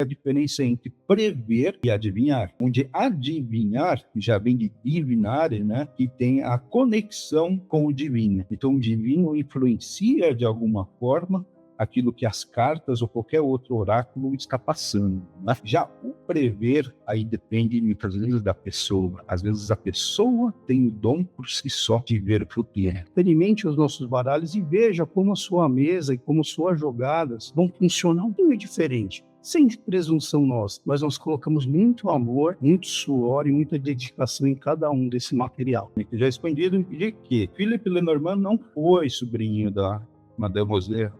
a diferença entre prever e adivinhar, onde adivinhar já vem de divinare, né, que tem a conexão com o divino. Então, o divino influencia de alguma forma aquilo que as cartas ou qualquer outro oráculo está passando, né? Já o prever, aí depende muitas vezes da pessoa. Às vezes a pessoa tem o dom por si só de ver o futuro. Experimente os nossos baralhos e veja como a sua mesa e como suas jogadas vão funcionar um pouco diferente. Sem presunção nossa, mas nós colocamos muito amor, muito suor e muita dedicação em cada um desse material. Já escondido de que Philippe Lenormand não foi sobrinho da Mademoiselle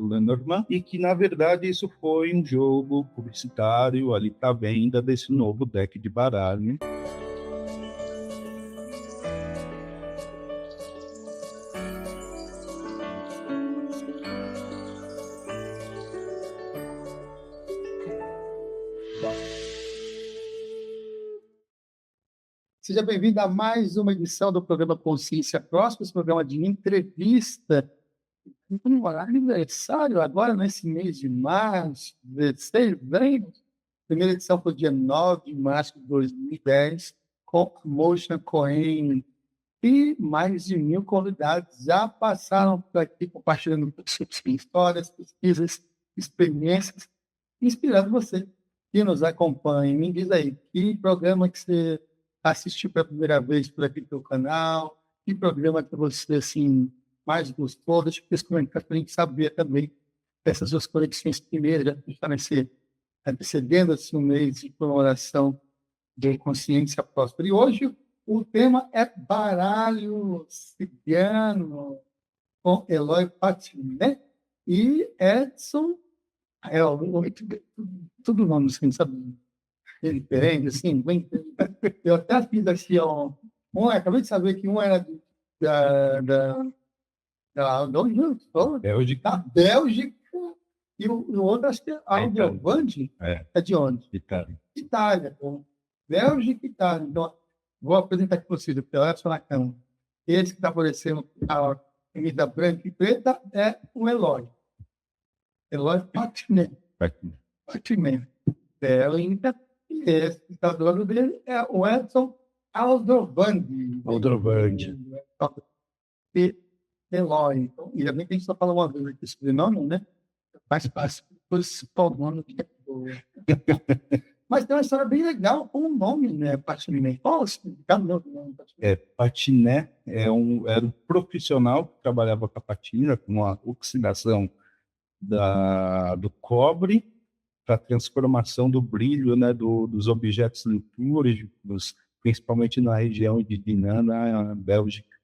Lenormand, e que, na verdade, isso foi um jogo publicitário ali para venda desse novo deck de baralho. Seja bem-vindo a mais uma edição do programa Consciência Próxima, esse programa de entrevista. Um aniversário agora, nesse mês de março, 16 de dezembro. A primeira edição foi dia 9 de março de 2010, com Motion Cohen. E mais de 1.000 convidados já passaram por aqui compartilhando histórias, pesquisas, experiências, inspirando você que nos acompanha. Me diz aí, que programa que você assistiu pela primeira vez por aqui no teu canal? Que programa que você assim, mais gostou? Deixa eu comentar para a gente saber também dessas suas conexões primeiras, já que está antecedendo assim, um mês de comemoração de consciência próspera. E hoje o tema é baralho cigano, com Eloy Patiné e Edson. Tudo nome assim, sabe? Diferente, assim. Eu até fiz assim, acabei de saber que um era da Bélgica. Da Bélgica, e o outro, acho que é Aldeovande. É de onde? Itália. Então, Bélgica e Itália. Então, vou apresentar aqui para vocês, o Edson Nakam. Esse que está aparecendo a camisa branca e preta é o Eloy. Eloy Patiné. Bélgica. E esse que está do lado dele é o Edson Aldrovandi. E Eloy. Então, ainda bem que a gente só fala uma vez aqui sobre nome, né? Mais fácil. Por esse nome que é boa. Mas tem uma história bem legal com o nome, né? Patiné. Qual o significado do nome? Patiné era um profissional que trabalhava com a patina, com a oxidação do cobre para a transformação do brilho, né, dos objetos litúrgicos, principalmente na região de Dinan, na Bélgica.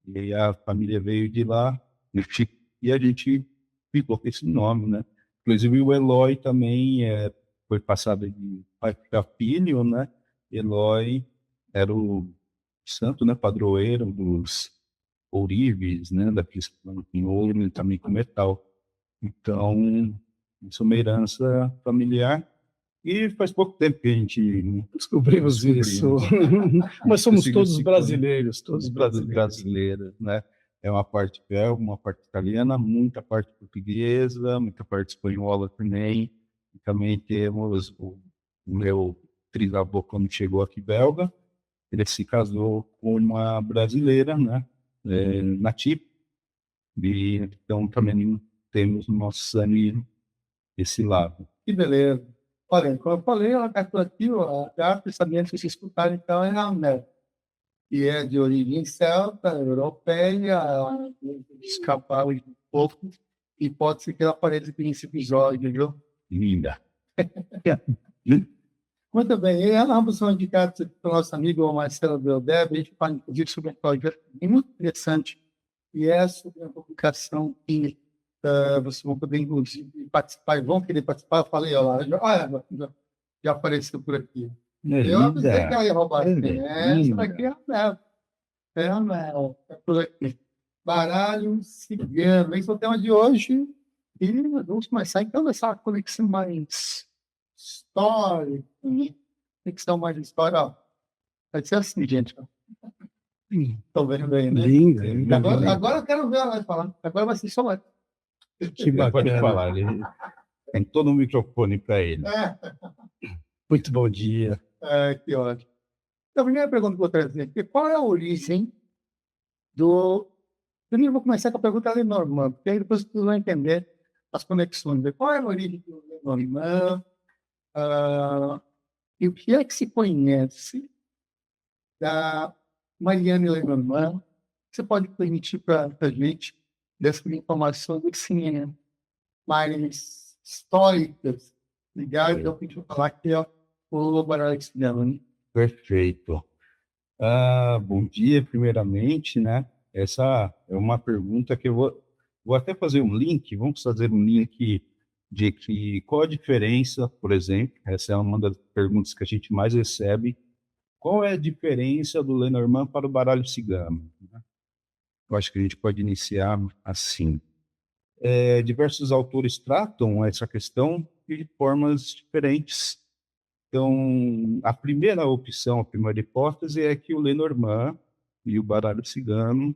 E a família veio de lá e a gente ficou com esse nome, né? Inclusive o Eloy também foi passado de pai para filho, né? Eloy era o santo, né, padroeiro dos ourives, né, daqueles que em ouro e também com metal. Então, isso é uma herança familiar. E faz pouco tempo que a gente Descobrimos isso. Mas somos todos brasileiros, todos brasileiros, né? É uma parte belga, uma parte italiana, muita parte portuguesa, muita parte espanhola também. E também temos o meu trisavô, quando chegou aqui, belga. Ele se casou com uma brasileira, né? Nativa. E então também temos no nosso sangue esse lado. Que beleza. Olha, como eu falei, ela está aqui, a carta, sabendo que vocês escutaram, então, é a América, que é de origem celta, europeia, escapar um pouco, e pode ser que ela apareça nesse episódio, viu? Linda. Muito bem, e ambos são indicados pelo nosso amigo Marcelo Beldeb. A gente fala, inclusive, sobre um projeto muito interessante, e é sobre a publicação que vocês vão poder, inclusive, participar, e vão querer participar. Eu falei, já apareceu por aqui. Eu avisei que ia roubar. Essa aqui é a Mel. É por aqui. Baralho cigano. Esse é o tema de hoje. E vamos começar, então, essa conexão mais histórica. Conexão mais histórica. Vai ser assim, gente. Estão vendo aí, né? Linda. Agora eu quero ver ela falar. Agora vai ser só ela. Que bacana. Pode falar. Tem todo o microfone para ele. Muito bom dia. Que ótimo. Então, a primeira pergunta que eu vou trazer aqui, qual é a origem do... Primeiro eu vou começar com a pergunta Lenormand, porque aí depois vocês vão entender as conexões. Qual é a origem do Lenormand? E o que é que se conhece da Marianne Lenormand? Você pode permitir para a gente dessas informações assim, mais históricas ligadas ao que a gente vai falar aqui, ó, o baralho cigano, né? Perfeito. Bom dia, primeiramente, né? Essa é uma pergunta que eu vou até fazer um link, vamos fazer um link de que qual a diferença, por exemplo, essa é uma das perguntas que a gente mais recebe, qual é a diferença do Lenormand para o baralho cigano? Eu acho que a gente pode iniciar assim. Diversos autores tratam essa questão de formas diferentes. Então, a primeira opção, a primeira hipótese é que o Lenormand e o baralho cigano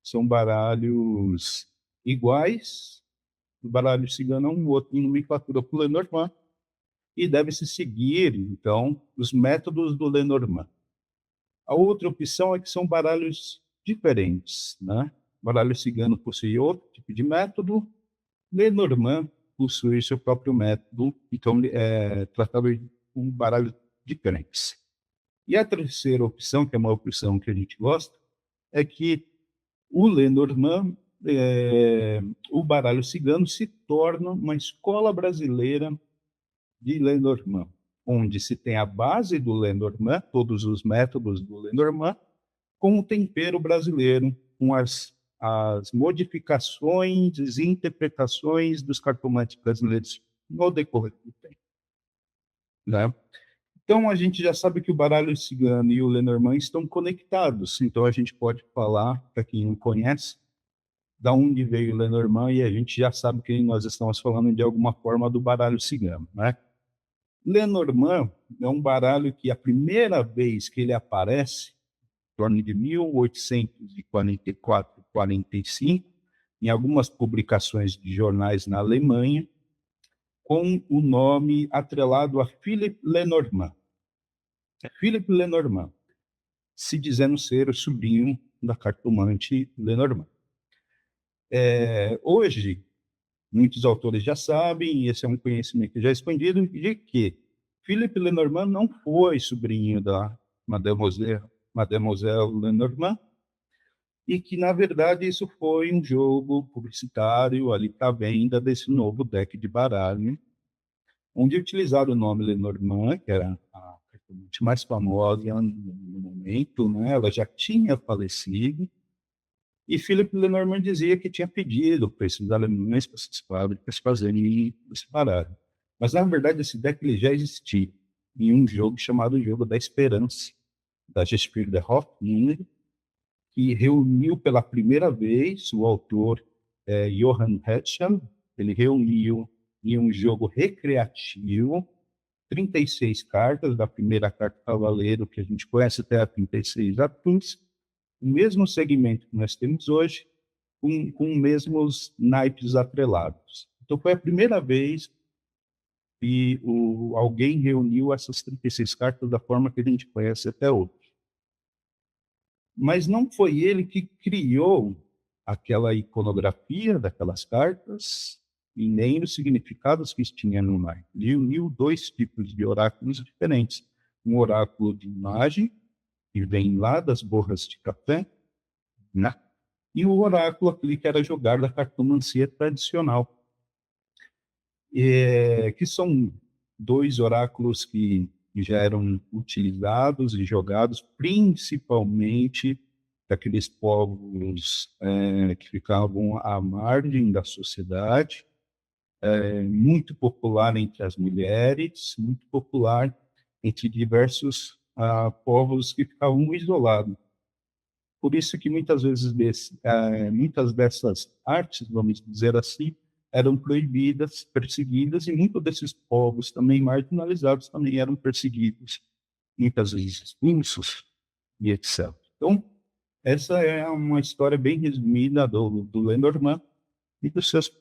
são baralhos iguais. O baralho cigano é um outro em nomenclatura para o Lenormand e deve-se seguir, então, os métodos do Lenormand. A outra opção é que são baralhos diferentes, né? O baralho cigano possui outro tipo de método, Lenormand possui seu próprio método, então tratado de um baralho diferentes. E a terceira opção, que é uma opção que a gente gosta, é que o Lenormand, o baralho cigano, se torna uma escola brasileira de Lenormand, onde se tem a base do Lenormand, todos os métodos do Lenormand, com o tempero brasileiro, com as modificações e interpretações dos cartomantes brasileiros no decorrer do tempo. Né? Então, a gente já sabe que o baralho cigano e o Lenormand estão conectados. Então, a gente pode falar, para quem não conhece, da onde veio o Lenormand, e a gente já sabe que nós estamos falando de alguma forma do baralho cigano. Né? Lenormand é um baralho que a primeira vez que ele aparece, em torno de 1844, 45, em algumas publicações de jornais na Alemanha, com o nome atrelado a Philippe Lenormand. Philippe Lenormand, se dizendo ser o sobrinho da cartomante Lenormand. Hoje, muitos autores já sabem, e esse é um conhecimento já expandido, de que Philippe Lenormand não foi sobrinho da Mademoiselle Lenormand, e que, na verdade, isso foi um jogo publicitário ali para venda desse novo deck de baralho, onde utilizaram o nome Lenormand, que era a cartomante mais famosa no momento, né? Ela já tinha falecido, e Philippe Lenormand dizia que tinha pedido para esses alemães, para essas fábricas, fazerem esse baralho. Mas, na verdade, esse deck ele já existia em um jogo chamado Jogo da Esperança, da Gespiel der Hoffnung, que reuniu pela primeira vez o autor Johann Hetschel. Ele reuniu em um jogo recreativo 36 cartas, da primeira carta Cavaleiro, que a gente conhece, até a 36 Atuns, o mesmo segmento que nós temos hoje, com mesmos naipes atrelados. Então, foi a primeira vez que alguém reuniu essas 36 cartas da forma que a gente conhece até hoje. Mas não foi ele que criou aquela iconografia daquelas cartas e nem os significados que tinha no naipe. Ele uniu dois tipos de oráculos diferentes. Um oráculo de imagem, que vem lá das borras de café, né? E o oráculo, aquele que era jogado da cartomancia tradicional, que são dois oráculos que já eram utilizados e jogados principalmente daqueles povos que ficavam à margem da sociedade, muito popular entre as mulheres, muito popular entre diversos povos que ficavam isolados. Por isso que muitas vezes muitas dessas artes, vamos dizer assim, eram proibidas, perseguidas, e muitos desses povos também marginalizados também eram perseguidos, muitas vezes expulsos e etc. Então, essa é uma história bem resumida do Lenormand e dos seus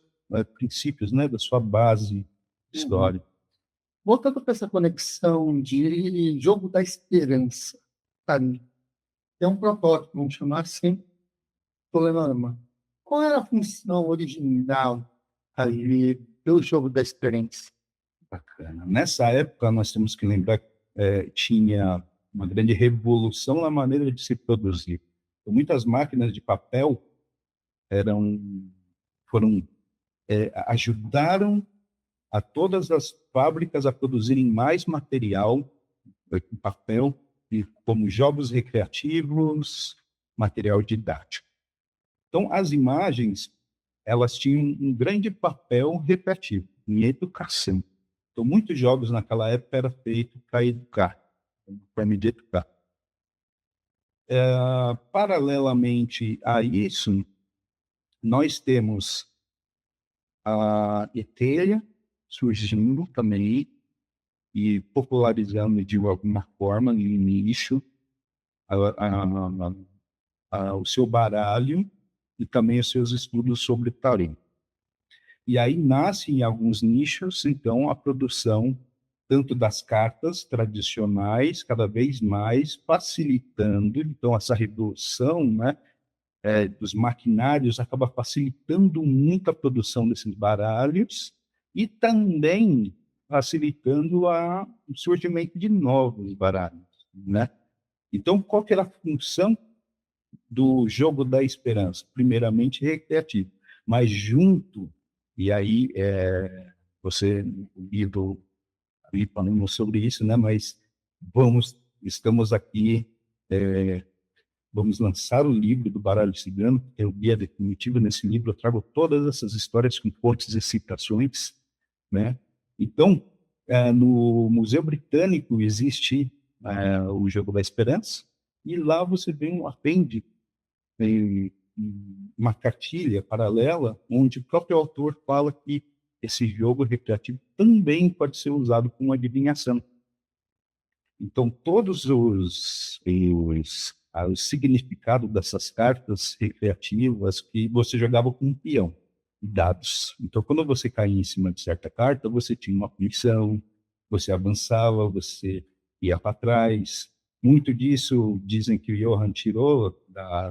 princípios, né, da sua base história. Voltando para essa conexão de jogo da esperança, sabe? É um protótipo, vamos chamar assim, problema. Qual era a função original ali do jogo da esperança? Bacana. Nessa época, nós temos que lembrar que tinha uma grande revolução na maneira de se produzir. Então, muitas máquinas de papel ajudaram a todas as fábricas a produzirem mais material em papel, e como jogos recreativos, material didático. Então, as imagens, elas tinham um grande papel recreativo em educação. Então, muitos jogos naquela época eram feitos para educar, para me educar. Paralelamente a isso, nós temos a Ethereum surgindo também e popularizando de alguma forma no início o seu baralho e também os seus estudos sobre tarô. E aí nasce em alguns nichos, então, a produção tanto das cartas tradicionais, cada vez mais facilitando, então, essa redução, né, dos maquinários acaba facilitando muito a produção desses baralhos e também facilitando o surgimento de novos baralhos, né? Então, qual que era a função do jogo da esperança? Primeiramente, recreativo, mas junto, e aí você, o livro, falamos sobre isso, né? Mas estamos aqui, vamos lançar o livro do Baralho Cigano, que é o guia definitivo. Nesse livro eu trago todas essas histórias com fontes e citações, né? Então, no Museu Britânico existe o Jogo da Esperança, e lá você vê um apêndice, uma cartilha paralela, onde o próprio autor fala que esse jogo recreativo também pode ser usado como adivinhação. Então, todos os significados dessas cartas recreativas que você jogava com um peão, dados. Então, quando você caía em cima de certa carta, você tinha uma punição, você avançava, você ia para trás. Muito disso dizem que o Johann tirou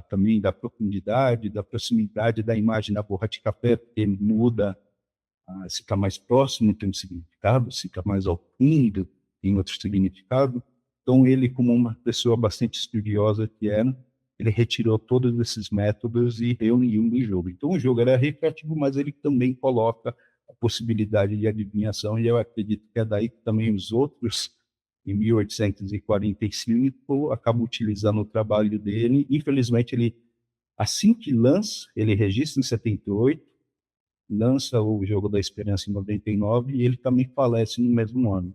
também da profundidade, da proximidade da imagem da borra de café, porque muda, se está mais próximo tem um significado, se está mais ao fundo tem outro significado. Então ele, como uma pessoa bastante estudiosa que era, ele retirou todos esses métodos e reuniu no jogo. Então o jogo era recreativo, mas ele também coloca a possibilidade de adivinhação, e eu acredito que é daí que também os outros, em 1845, acabam utilizando o trabalho dele. Infelizmente, ele, assim que lança, ele registra em 78, lança o Jogo da Esperança em 99, e ele também falece no mesmo ano.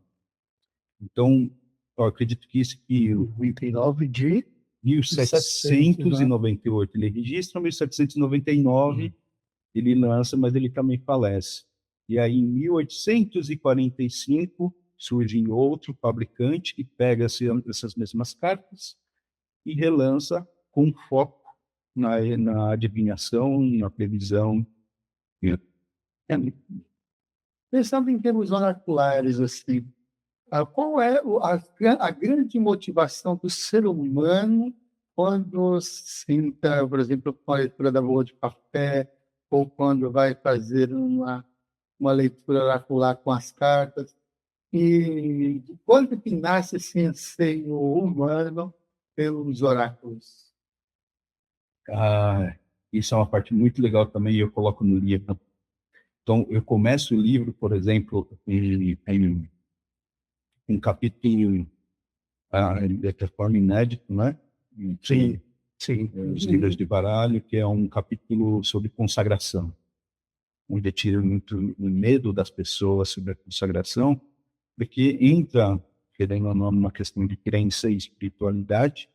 Então, eu acredito que isso que 99 de 1798 ele registra, 1799 ele lança, mas ele também falece. E aí, em 1845, surge outro fabricante que pega essas mesmas cartas e relança com foco na adivinhação, na previsão. Pensando em termos oraculares, assim, qual é a grande motivação do ser humano quando senta, por exemplo, com a leitura da borra de café, ou quando vai fazer uma leitura oracular com as cartas? E quando que nasce esse anseio humano pelos oráculos? Isso é uma parte muito legal também, e eu coloco no livro. Então, eu começo o livro, por exemplo, em um capítulo de forma inédita, né? Sim. Os livros de baralho, que é um capítulo sobre consagração, onde tira muito o medo das pessoas sobre a consagração, porque entra, querendo ou não, uma questão de crença e espiritualidade,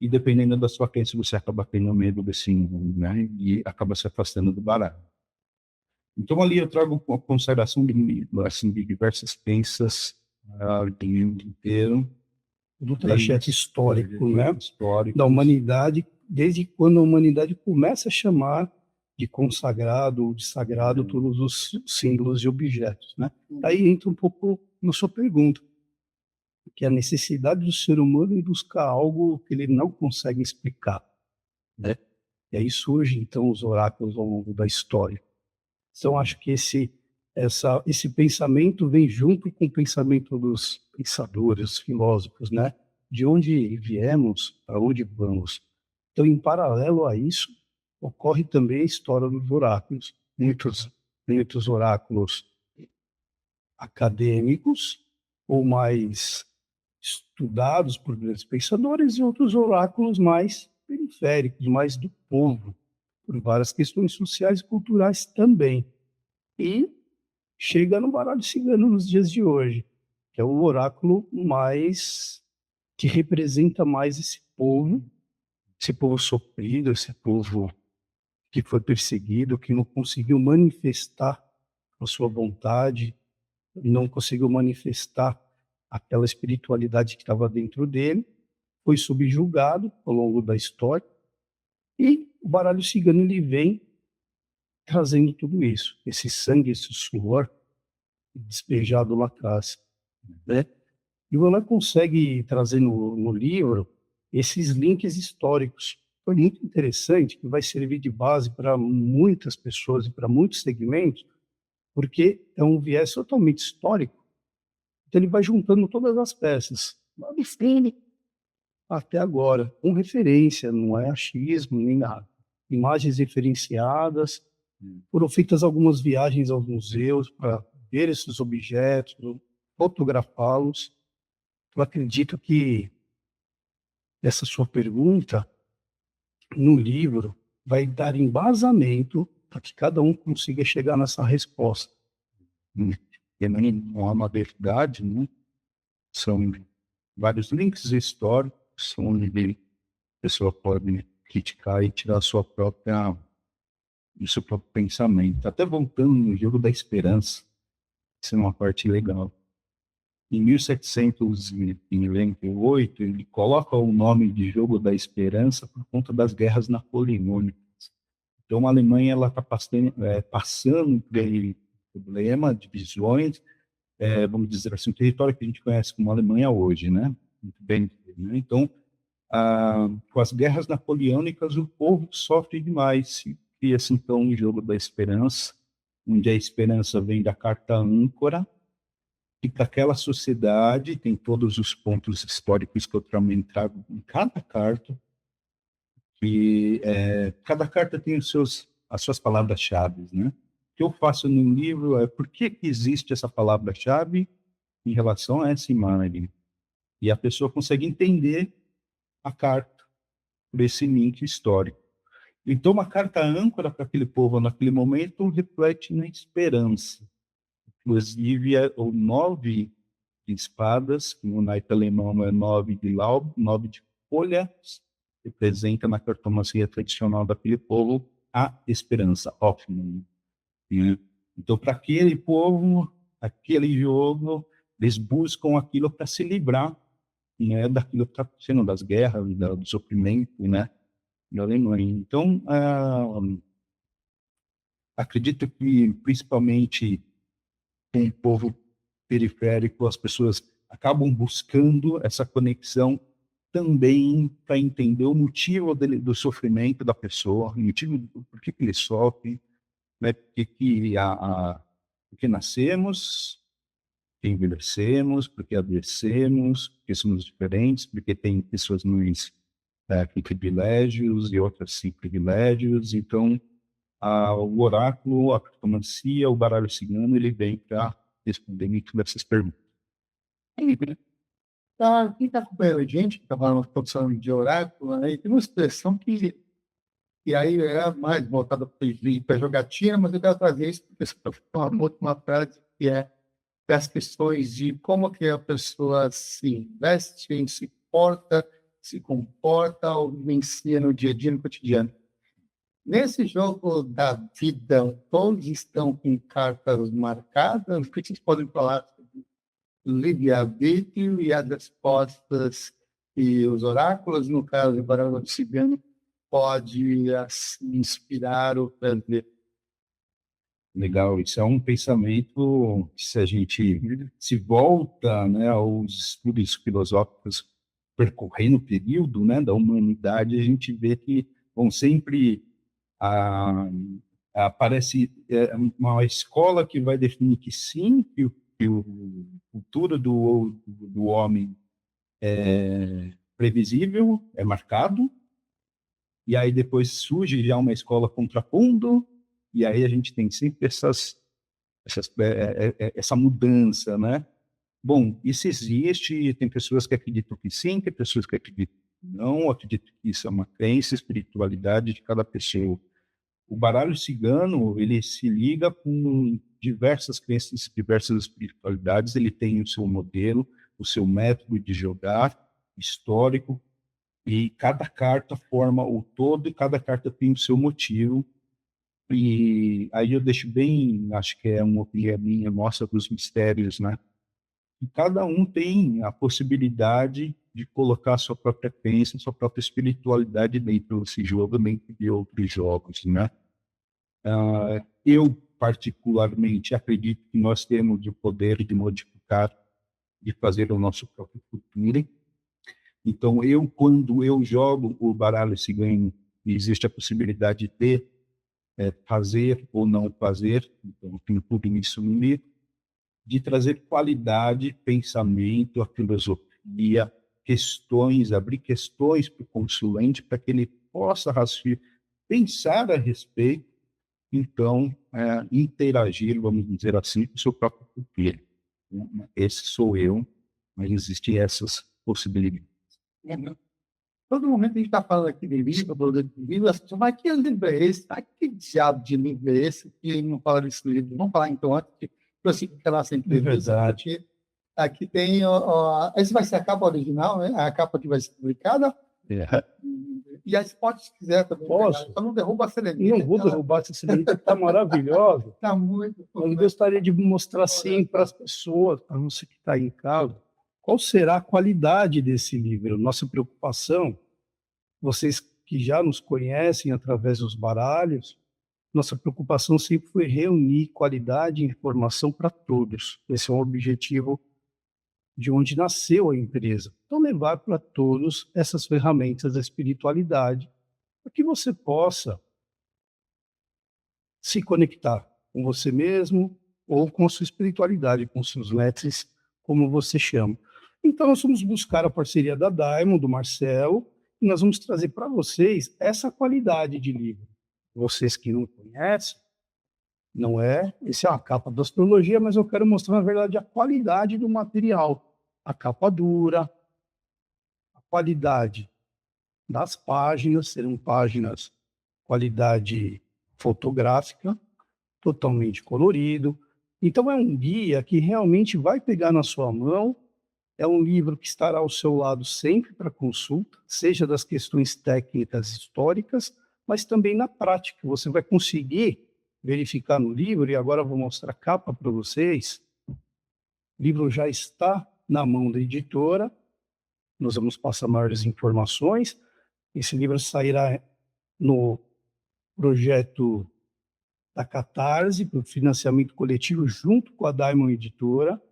e dependendo da sua crença, você acaba tendo medo desse, né? E acaba se afastando do baralho. Então, ali eu trago a consagração de diversas crenças do mundo inteiro, do trajeto histórico, né? Histórico Da humanidade, desde quando a humanidade começa a chamar de consagrado ou de sagrado todos os símbolos e objetos, né? Aí entra um pouco na sua pergunta, que é a necessidade do ser humano em buscar algo que ele não consegue explicar, né? E aí surgem, então, os oráculos ao longo da história. Então, acho que esse pensamento vem junto com o pensamento dos pensadores, filósofos, né? De onde viemos, para onde vamos. Então, em paralelo a isso, ocorre também a história dos oráculos. Muitos oráculos acadêmicos, ou mais estudados por grandes pensadores, e outros oráculos mais periféricos, mais do povo, por várias questões sociais e culturais também. E chega no baralho cigano nos dias de hoje, que é o oráculo mais que representa mais esse povo sofrido, esse povo que foi perseguido, que não conseguiu manifestar a sua vontade, não conseguiu manifestar aquela espiritualidade que estava dentro dele, foi subjugado ao longo da história, e o baralho cigano ele vem trazendo tudo isso, esse sangue, esse suor despejado lá atrás, né? E o Olan consegue trazer no livro esses links históricos. Foi muito interessante, que vai servir de base para muitas pessoas e para muitos segmentos, porque é um viés totalmente histórico. Então ele vai juntando todas as peças, lá do fim até agora, com referência, não é achismo nem nada. Imagens referenciadas, foram feitas algumas viagens aos museus para ver esses objetos, fotografá-los. Eu acredito que essa sua pergunta, no livro, vai dar embasamento para que cada um consiga chegar nessa resposta. E não é uma verdade, né? São vários links históricos onde a pessoa pode criticar e tirar o seu próprio pensamento. Até voltando no Jogo da Esperança, isso é uma parte legal. Em 1798, ele coloca o nome de Jogo da Esperança por conta das guerras napoleônicas. Então, a Alemanha está passando por aquele problema, divisões, vamos dizer assim, o território que a gente conhece como Alemanha hoje, né? Muito bem, né? Então, com as guerras napoleônicas, o povo sofre demais. Cria-se, então, um Jogo da Esperança, onde a esperança vem da carta âncora, e para aquela sociedade tem todos os pontos históricos que eu também trago em cada carta, e cada carta tem as suas palavras-chave, né? O que eu faço no livro é por que existe essa palavra-chave em relação a essa imagem. E a pessoa consegue entender a carta por esse link histórico. Então, uma carta âncora para aquele povo naquele momento reflete na esperança. Inclusive, o 9 de espadas, que no naipe alemão é 9 de Laub, 9 de folhas, representa na cartomancia tradicional daquele povo a esperança, Hoffnung, né? Então, para aquele povo, aquele jogo, eles buscam aquilo para se livrar, né, daquilo que está acontecendo, das guerras, do sofrimento, né, da Alemanha. Então, acredito que, principalmente com o povo periférico, as pessoas acabam buscando essa conexão também para entender o motivo do sofrimento da pessoa, o motivo por que ele sofre, né? Porque nascemos, porque envelhecemos, porque adoecemos, porque somos diferentes, porque tem pessoas com privilégios e outras sem privilégios. Então, o oráculo, a cartomancia, o baralho cigano, ele vem para responder todas essas perguntas. Quem está acompanhando a gente, que está falando produção de oráculo, aí tem uma expressão que aí é mais voltada para a jogatina, mas eu quero trazer isso para uma última frase, que é das questões de como que a pessoa se investe, se comporta ou vivencia no dia a dia, no cotidiano. Nesse jogo da vida, todos estão com cartas marcadas. O que vocês podem falar sobre livre-arbítrio e as respostas e os oráculos, no caso do baralho cigano, pode assim, inspirar o brasileiro. Legal, isso é um pensamento que, se a gente se volta, né, aos estudos filosóficos percorrendo o período, né, da humanidade, a gente vê que vão sempre aparece uma escola que vai definir que sim, que o futuro do homem é previsível, é marcado, e aí depois surge já uma escola contrapondo, e aí a gente tem sempre essa mudança, né? Bom, isso existe, tem pessoas que acreditam que sim, tem pessoas que acreditam que não, acreditam que isso é uma crença, espiritualidade de cada pessoa. O baralho cigano, ele se liga com diversas crenças, diversas espiritualidades, ele tem o seu modelo, o seu método de jogar, histórico, e cada carta forma o todo, e cada carta tem o seu motivo. E aí eu deixo bem, acho que é uma opinião minha, nossa, dos mistérios, né? E cada um tem a possibilidade de colocar a sua própria crença, sua própria espiritualidade dentro desse jogo, dentro de outros jogos, né? Eu, particularmente, acredito que nós temos o poder de modificar, de fazer o nosso próprio futuro. Então, quando eu jogo o baralho cigano, existe a possibilidade de fazer ou não fazer, então eu tenho tudo isso no livro, de trazer qualidade, pensamento, a filosofia, questões, abrir questões para o consulente para que ele possa pensar a respeito, então, interagir, vamos dizer assim, com o seu próprio futuro. Esse sou eu, mas existem essas possibilidades. Todo momento a gente está falando aqui de livro, mas que livro é esse? Que diabo de livro é esse? Que não fala desse livro. Vamos falar então antes de prosseguir com a nossa entrevista. verdade. Aqui tem. Esse vai ser a capa original, né? A capa que vai ser publicada. E aí, pode, se quiser também. Posso? Só não derruba a selenita. Não vou derrubar essa selenita, está maravilhosa. Está muito. Eu gostaria de mostrar assim para as pessoas, para você que está aí em casa, qual será a qualidade desse livro. Nossa preocupação, vocês que já nos conhecem através dos baralhos, nossa preocupação sempre foi reunir qualidade e informação para todos. Esse é um objetivo de onde nasceu a empresa. Então, levar para todos essas ferramentas da espiritualidade, para que você possa se conectar com você mesmo ou com a sua espiritualidade, com seus mestres, como você chama. Então, nós vamos buscar a parceria da Diamond, do Marcelo, e nós vamos trazer para vocês essa qualidade de livro. Vocês que não conhecem, não é? Esse é uma capa da astrologia, mas eu quero mostrar, na verdade, a qualidade do material. A capa dura, a qualidade das páginas, serão páginas qualidade fotográfica, totalmente colorido. Então, é um guia que realmente vai pegar na sua mão. É um livro que estará ao seu lado sempre para consulta, seja das questões técnicas históricas, mas também na prática. Você vai conseguir verificar no livro, e agora eu vou mostrar a capa para vocês. O livro já está na mão da editora. Nós vamos passar maiores informações. Esse livro sairá no projeto da Catarse, para o financiamento coletivo, junto com a Diamond Editora.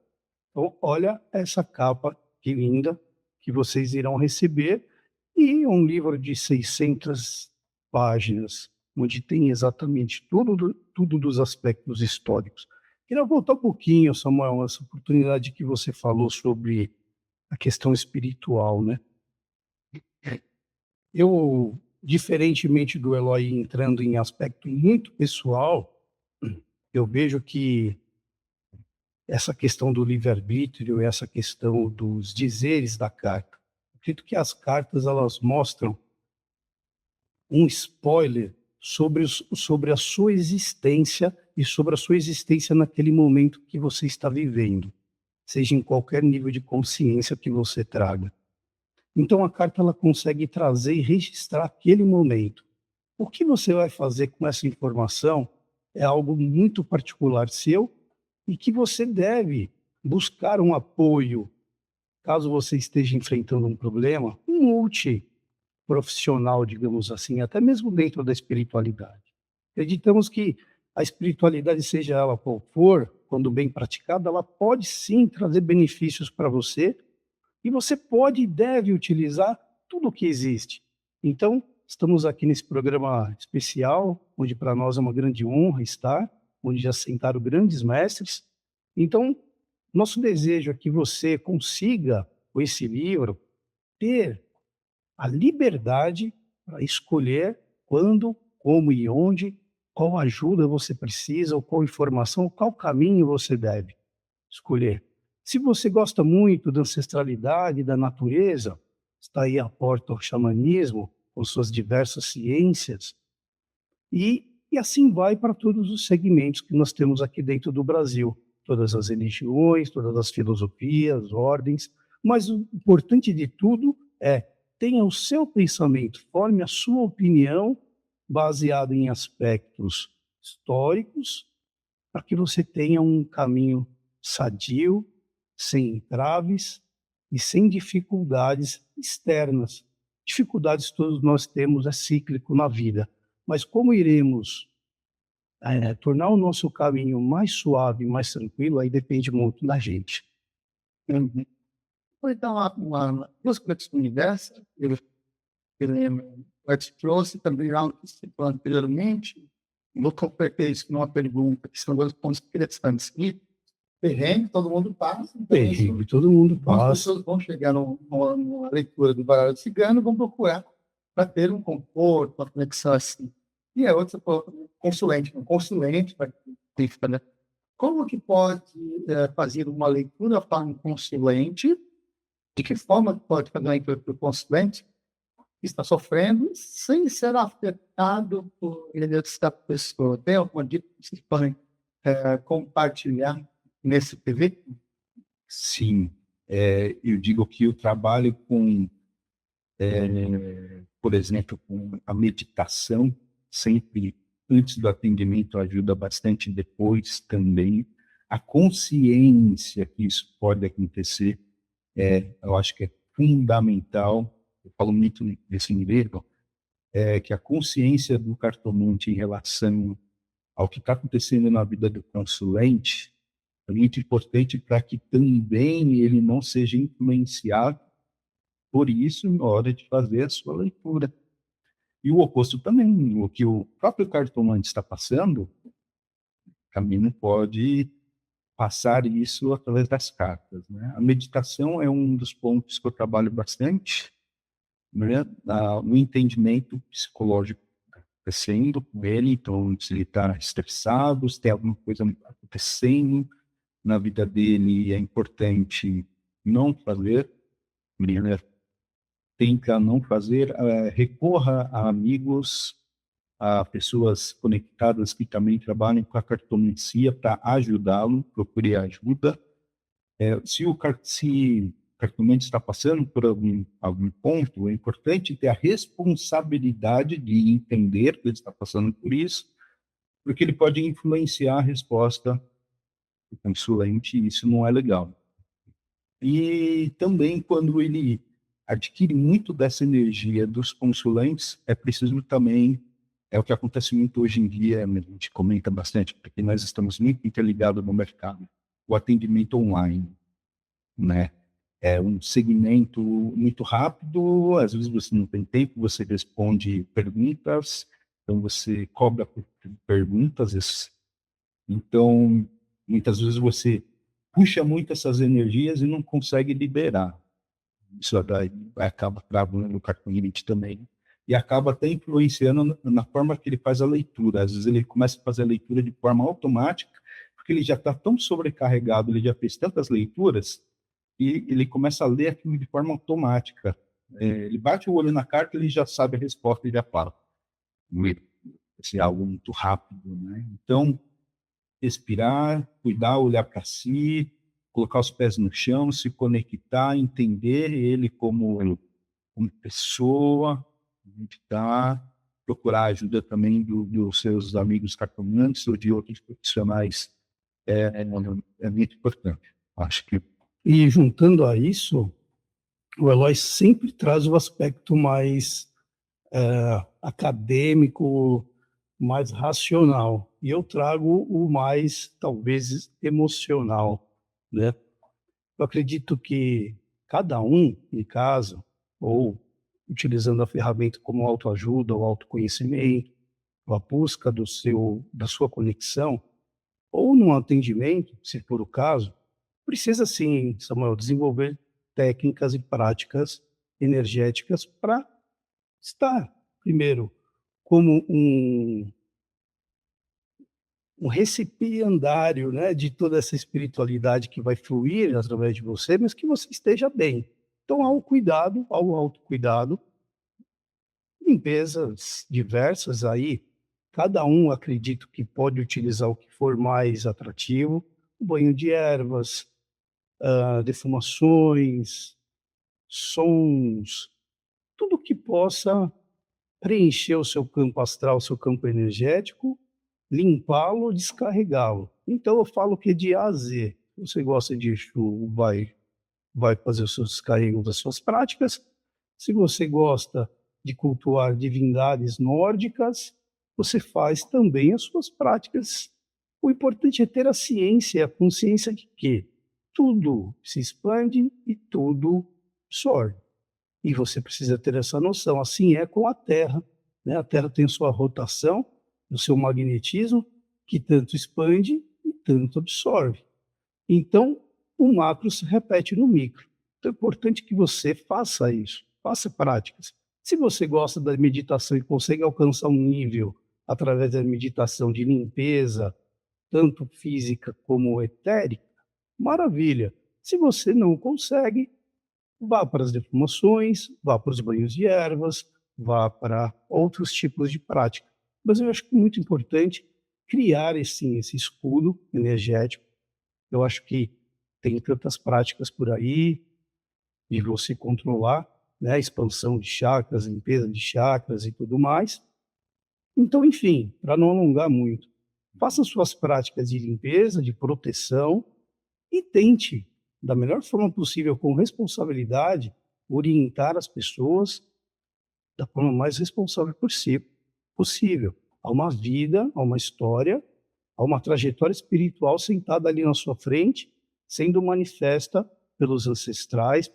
Então, olha essa capa, que linda, que vocês irão receber. E um livro de 600 páginas, onde tem exatamente tudo dos aspectos históricos. Queria voltar um pouquinho, Samuel, essa oportunidade que você falou sobre a questão espiritual, né? Eu, diferentemente do Eloy, entrando em aspecto muito pessoal, eu vejo que essa questão do livre-arbítrio, essa questão dos dizeres da carta, acredito que as cartas elas mostram um spoiler sobre a sua existência e sobre a sua existência naquele momento que você está vivendo, seja em qualquer nível de consciência que você traga. Então a carta ela consegue trazer e registrar aquele momento. O que você vai fazer com essa informação é algo muito particular seu e que você deve buscar um apoio, caso você esteja enfrentando um problema, um multi profissional, digamos assim, até mesmo dentro da espiritualidade. Acreditamos que a espiritualidade, seja ela qual for, quando bem praticada, ela pode sim trazer benefícios para você, e você pode e deve utilizar tudo o que existe. Então, estamos aqui nesse programa especial, onde para nós é uma grande honra estar, onde já sentaram grandes mestres. Então, nosso desejo é que você consiga, com esse livro, ter a liberdade para escolher quando, como e onde, qual ajuda você precisa, ou qual informação, qual caminho você deve escolher. Se você gosta muito da ancestralidade, da natureza, está aí a porta ao xamanismo, com suas diversas ciências, e assim vai para todos os segmentos que nós temos aqui dentro do Brasil, todas as religiões, todas as filosofias, ordens, mas o importante de tudo é tenha o seu pensamento, forme a sua opinião baseado em aspectos históricos, para que você tenha um caminho sadio, sem entraves e sem dificuldades externas. Dificuldades todos nós temos, é cíclico na vida. Mas como iremos tornar o nosso caminho mais suave, mais tranquilo, aí depende muito da gente. Uhum. Então, duas coisas do universo, ele trouxe também algo que se falou anteriormente, vou completar isso com uma pergunta, que são duas pontos interessantes. E perrengue, todo mundo passa. Então Perrengue, todo mundo as passa. pessoas vão chegar numa leitura do baralho cigano, vão procurar para ter um conforto, uma conexão assim. E a outra, consulente, né? Como que pode fazer uma leitura para um consulente? De que forma pode fazer uma leitura para o consulente que está sofrendo sem ser afetado por essa pessoa? Tem alguma dica que vocês podem compartilhar nesse PV? Sim, eu digo que o trabalho com, por exemplo, com a meditação, sempre antes do atendimento ajuda bastante, depois também. A consciência que isso pode acontecer, eu acho que é fundamental. Eu falo muito desse nível, que a consciência do cartomante em relação ao que está acontecendo na vida do consulente é muito importante para que também ele não seja influenciado por isso na hora de fazer a sua leitura. E o oposto também, o que o próprio cartomante está passando, também não pode passar isso através das cartas, né? A meditação é um dos pontos que eu trabalho bastante, né? No entendimento psicológico acontecendo com ele. Então, se ele está estressado, se tem alguma coisa acontecendo na vida dele, é importante não fazer, né? Tenta não fazer, recorra a amigos, a pessoas conectadas que também trabalham com a cartomancia para ajudá-lo, procure ajuda. Se o cartomante está passando por algum ponto, é importante ter a responsabilidade de entender que ele está passando por isso, porque ele pode influenciar a resposta do consulente, e isso não é legal. E também, quando ele adquire muito dessa energia dos consulentes, é preciso também, é o que acontece muito hoje em dia, a gente comenta bastante, porque nós estamos muito interligados no mercado, o atendimento online, né? É um segmento muito rápido, às vezes você não tem tempo, você responde perguntas, então você cobra por perguntas, então muitas vezes você puxa muito essas energias e não consegue liberar. Isso daí acaba travando o cartomante também. E acaba até influenciando na forma que ele faz a leitura. Às vezes ele começa a fazer a leitura de forma automática, porque ele já está tão sobrecarregado, ele já fez tantas leituras, e ele começa a ler aquilo de forma automática. Ele bate o olho na carta, ele já sabe a resposta e já fala. Esse é algo muito rápido, né? Então, respirar, cuidar, olhar para si, colocar os pés no chão, se conectar, entender ele como pessoa, meditar, procurar ajuda também dos seus amigos cartomantes ou de outros profissionais. É muito importante. Acho que... E juntando a isso, o Eloy sempre traz o aspecto mais acadêmico, mais racional. E eu trago o mais, talvez, emocional, né? Eu acredito que cada um, em casa, ou utilizando a ferramenta como autoajuda ou autoconhecimento, ou a busca da sua conexão, ou num atendimento, se for o caso, precisa sim, Samuel, desenvolver técnicas e práticas energéticas para estar, primeiro, como um recipiendário, né, de toda essa espiritualidade que vai fluir através de você, mas que você esteja bem. Então, ao autocuidado, limpezas diversas aí, cada um acredito que pode utilizar o que for mais atrativo, o banho de ervas, defumações, sons, tudo que possa preencher o seu campo astral, o seu campo energético, limpá-lo, descarregá-lo. Então eu falo que de A a Z. Se você gosta disso, vai fazer os seus descarregos das suas práticas. Se você gosta de cultuar divindades nórdicas, você faz também as suas práticas. O importante é ter a ciência, a consciência de que tudo se expande e tudo absorve. E você precisa ter essa noção. Assim é com a Terra, né? A Terra tem sua rotação, o seu magnetismo, que tanto expande e tanto absorve. Então, o macro se repete no micro. Então, é importante que você faça isso, faça práticas. Se você gosta da meditação e consegue alcançar um nível através da meditação de limpeza, tanto física como etérica, maravilha. Se você não consegue, vá para as defumações, vá para os banhos de ervas, vá para outros tipos de prática. Mas eu acho que é muito importante criar esse escudo energético. Eu acho que tem tantas práticas por aí de você controlar, né, a expansão de chakras, limpeza de chakras e tudo mais. Então, enfim, para não alongar muito, faça suas práticas de limpeza, de proteção e tente, da melhor forma possível, com responsabilidade, orientar as pessoas da forma mais responsável possível. Há uma vida, há uma história, há uma trajetória espiritual sentada ali na sua frente, sendo manifesta pelos ancestrais,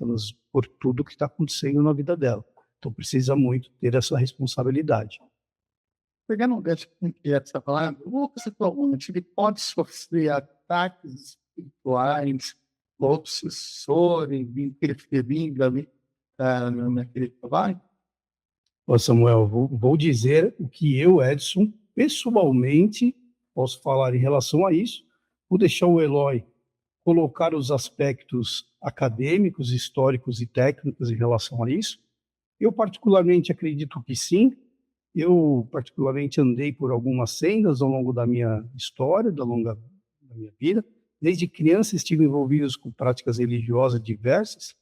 por tudo que está acontecendo na vida dela. Então precisa muito ter essa responsabilidade. Pegando um gancho com o que você está falando, o que você falou, ele pode sofrer ataques espirituais, obsessores, interferindo ali naquele trabalho? Ó, Samuel, vou dizer o que eu, Edson, pessoalmente posso falar em relação a isso. Vou deixar o Eloy colocar os aspectos acadêmicos, históricos e técnicos em relação a isso. Eu, particularmente, acredito que sim. Eu, particularmente, andei por algumas sendas ao longo da minha história, da minha vida. Desde criança estive envolvido com práticas religiosas diversas.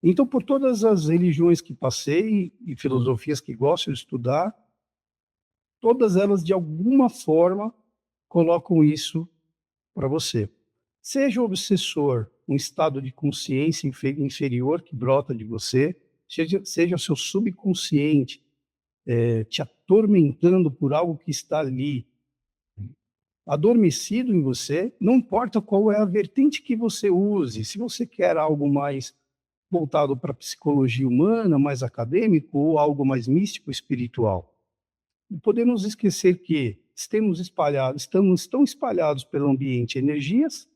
Então, por todas as religiões que passei e filosofias que gosto de estudar, todas elas, de alguma forma, colocam isso para você. Seja o obsessor, um estado de consciência inferior que brota de você, seja o seu subconsciente te atormentando por algo que está ali, adormecido em você, não importa qual é a vertente que você use, se você quer algo mais voltado para a psicologia humana, mais acadêmico, ou algo mais místico, espiritual. Não podemos esquecer que estão espalhados pelo ambiente energias,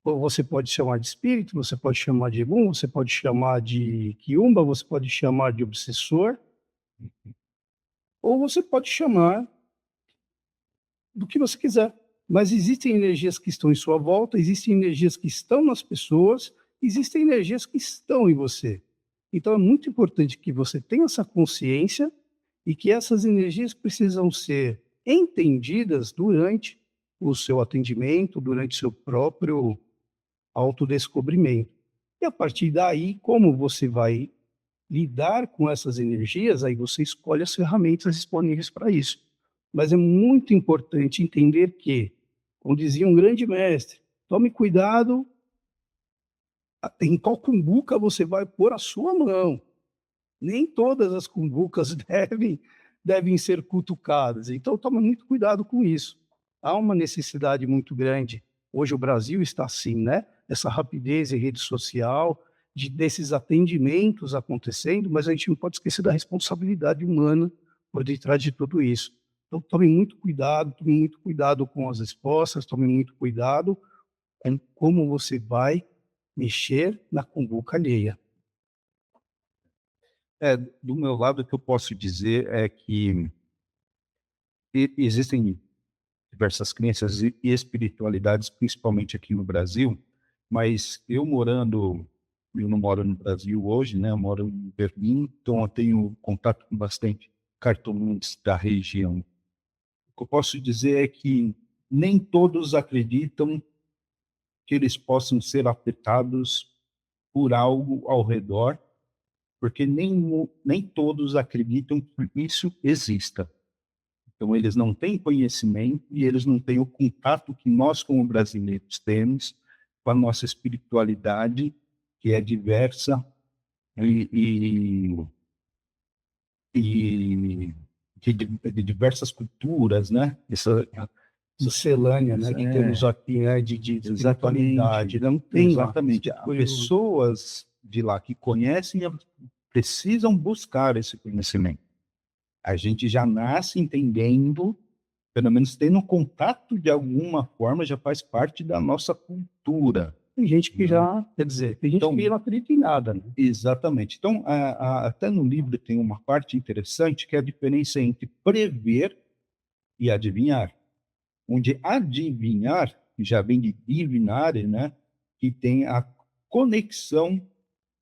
ou você pode chamar de espírito, você pode chamar de Egum, você pode chamar de quiumba, você pode chamar de obsessor, ou você pode chamar do que você quiser. Mas existem energias que estão em sua volta, existem energias que estão nas pessoas, existem energias que estão em você. Então é muito importante que você tenha essa consciência e que essas energias precisam ser entendidas durante o seu atendimento, durante o seu próprio autodescobrimento. E a partir daí, como você vai lidar com essas energias, aí você escolhe as ferramentas disponíveis para isso. Mas é muito importante entender que, como dizia um grande mestre, tome cuidado em qual cumbuca você vai pôr a sua mão. Nem todas as cumbucas devem ser cutucadas. Então, tome muito cuidado com isso. Há uma necessidade muito grande. Hoje o Brasil está assim, né? Essa rapidez em rede social, desses atendimentos acontecendo, mas a gente não pode esquecer da responsabilidade humana por detrás de tudo isso. Então, tome muito cuidado com as respostas, tome muito cuidado com como você vai mexer na cumbuca alheia. Do meu lado, o que eu posso dizer é que existem diversas crenças e espiritualidades, principalmente aqui no Brasil, mas eu não moro no Brasil hoje, né? Eu moro em Berlim, então eu tenho contato com bastante cartomantes da região. O que eu posso dizer é que nem todos acreditam que eles possam ser afetados por algo ao redor, porque nem todos acreditam que isso exista. Então, eles não têm conhecimento e eles não têm o contato que nós, como brasileiros, temos com a nossa espiritualidade, que é diversa e, e de diversas culturas, né? Miscelânea, né, que temos aqui, né, de espiritualidade. Não tem lá. Exatamente. Há pessoas de lá que conhecem, precisam buscar esse conhecimento. A gente já nasce entendendo, pelo menos tendo contato de alguma forma, já faz parte da nossa cultura. Tem gente que já, quer dizer, tem gente Então, que não acredita em nada, né? Exatamente. Então, até no livro tem uma parte interessante, que é a diferença entre prever e adivinhar. Onde adivinhar já vem de divinare, né? Que tem a conexão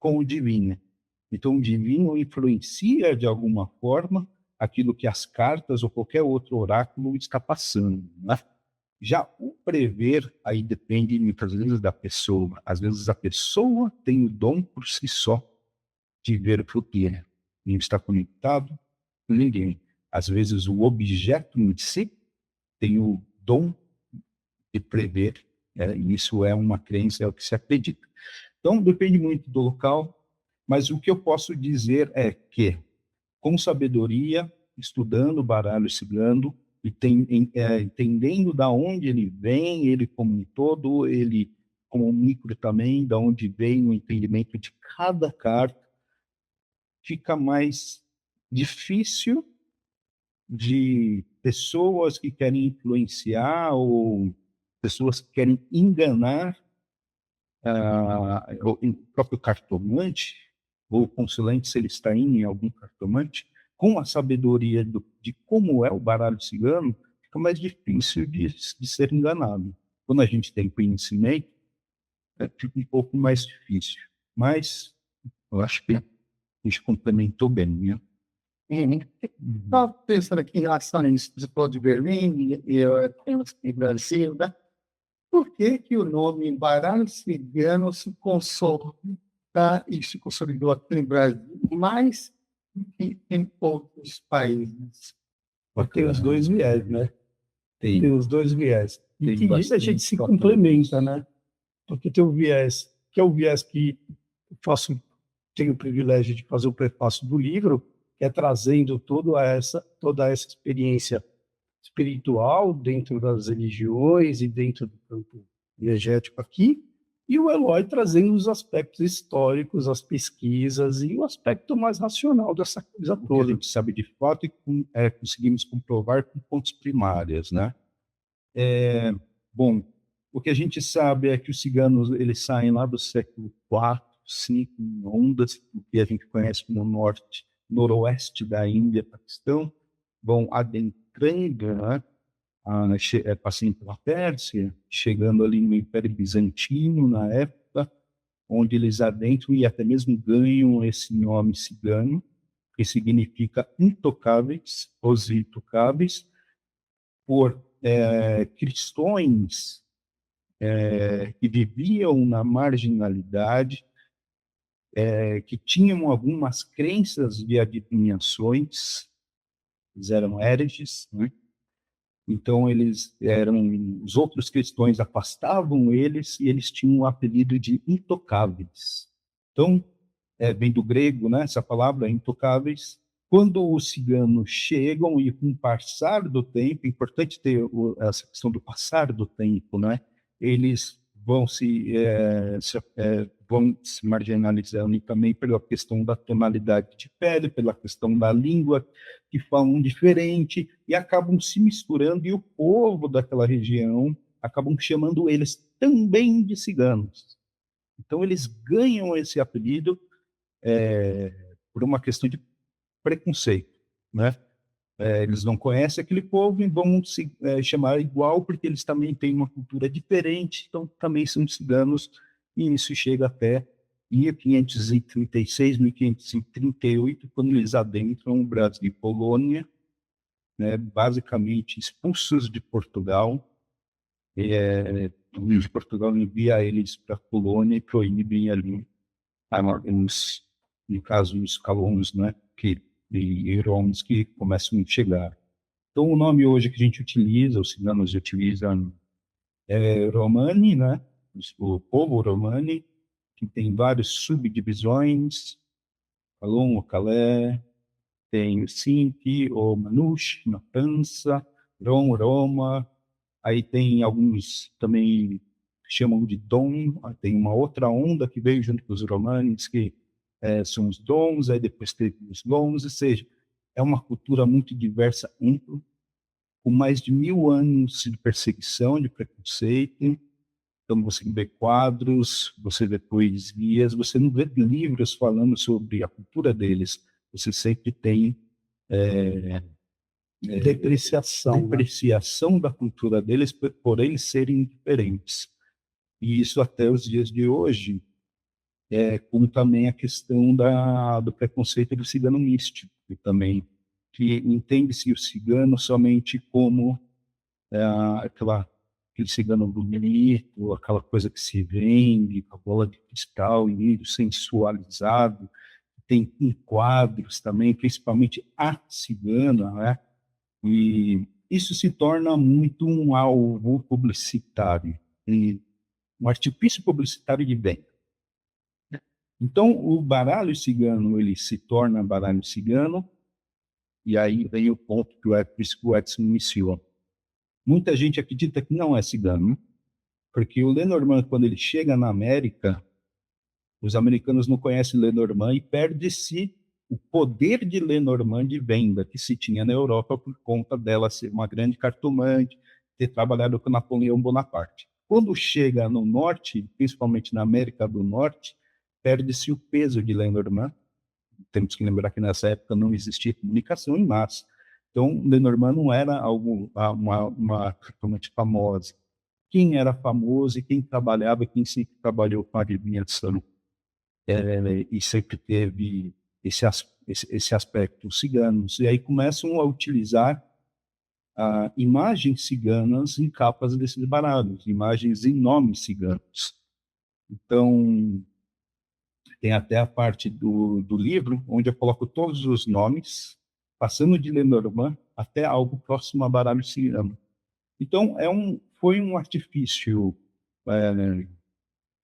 com o divino. Então, o divino influencia de alguma forma aquilo que as cartas ou qualquer outro oráculo está passando, né? Já o prever, aí depende muitas vezes da pessoa. Às vezes a pessoa tem o dom por si só de ver o futuro. Não está conectado com ninguém. Às vezes o objeto em si tem o dom de prever, né? E isso é uma crença, é o que se acredita. Então, depende muito do local, mas o que eu posso dizer é que, com sabedoria, estudando o baralho cigano, e entendendo da onde ele vem, ele como um todo, ele como um micro também, da onde vem o entendimento de cada carta, fica mais difícil de pessoas que querem influenciar ou pessoas que querem enganar o próprio cartomante, ou consulente, se ele está indo em algum cartomante, com a sabedoria de como é o baralho cigano, fica mais difícil de ser enganado. Quando a gente tem conhecimento, fica um pouco mais difícil. Mas eu acho que a gente complementou bem, né? Estava pensando aqui em relação a isso, você falou de Berlim, e eu tenho aqui no Brasil, né? Por que que o nome baralho cigano se consolida e se consolidou aqui no Brasil mais do que em outros países? Tem os dois viés, né? Tem Tem os dois viés. E Tem que a gente bastante se fatores. complementa, né? Porque tem o viés, que é o viés que eu tenho o privilégio de fazer o prefácio do livro, que é trazendo toda essa experiência espiritual dentro das religiões e dentro do campo energético aqui, e o Eloy trazendo os aspectos históricos, as pesquisas e o aspecto mais racional dessa coisa O que a toda. gente sabe de fato e conseguimos comprovar com fontes primárias, né? Bom, o que a gente sabe é que os ciganos eles saem lá do século IV, V, em ondas, o que a gente conhece como noroeste da Índia, Paquistão, vão adentrando, né, passando pela Pérsia, chegando ali no Império Bizantino, na época, onde eles adentram e até mesmo ganham esse nome cigano, que significa intocáveis, os intocáveis, por cristões que viviam na marginalidade, que tinham algumas crenças de adivinhações, eles eram hereges, né? Então os outros cristãos afastavam eles e eles tinham o apelido de intocáveis. Então, vem do grego, né, essa palavra, intocáveis. Quando os ciganos chegam e com o passar do tempo, é importante ter essa questão do passar do tempo, né? Eles vão vão se marginalizando também pela questão da tonalidade de pele, pela questão da língua, que falam diferente, e acabam se misturando, e o povo daquela região acabam chamando eles também de ciganos. Então, eles ganham esse apelido por uma questão de preconceito, né? Eles não conhecem aquele povo e vão se chamar igual, porque eles também têm uma cultura diferente, então também são ciganos, e isso chega até 1536, 1538, quando eles adentram o Brasil e Polônia, né, basicamente expulsos de Portugal. O Portugal envia eles para a Polônia e proíbe ali, no caso, os colonos, né, e romanos que começam a chegar. Então, o nome hoje que a gente utiliza, os ciganos utilizam, Romani, né, o povo Romani, que tem várias subdivisões, Calon, o Calé, tem o Sinti, o Manush, na França, Roma, aí tem alguns também chamam de Dom, tem uma outra onda que veio junto com os romanos, que são os Dons, aí depois teve os Lons, ou seja, é uma cultura muito diversa, ampla, com mais de 1000 anos de perseguição, de preconceito. Então, você vê quadros, você vê poesias, você não vê livros falando sobre a cultura deles. Você sempre tem depreciação da cultura deles por eles serem diferentes. E isso até os dias de hoje, como também a questão do preconceito do cigano místico, também, que entende-se o cigano somente como aquele cigano bonito, aquela coisa que se vende, com a bola de cristal, e sensualizado. Tem quadros também, principalmente a cigana, né? E isso se torna muito um alvo publicitário, um artifício publicitário de venda. Então, o baralho cigano, ele se torna baralho cigano, e aí vem o ponto que o Edson iniciou. Muita gente acredita que não é cigano, porque o Lenormand, quando ele chega na América, os americanos não conhecem Lenormand e perde-se o poder de Lenormand de venda que se tinha na Europa por conta dela ser uma grande cartomante, ter trabalhado com Napoleão Bonaparte. Quando chega no norte, principalmente na América do Norte, perde-se o peso de Lenormand. Temos que lembrar que nessa época não existia comunicação em massa. Então, Lenormand não era uma cartomante famosa. Quem era famoso e quem trabalhava, quem sempre trabalhou com a adivinhação, e sempre teve esse aspecto, os ciganos. E aí começam a utilizar imagens ciganas em capas desses baralhos, imagens em nomes ciganos. Então, tem até a parte do livro, onde eu coloco todos os nomes, passando de Lenormand até algo próximo a baralho cigano. Então, foi um artifício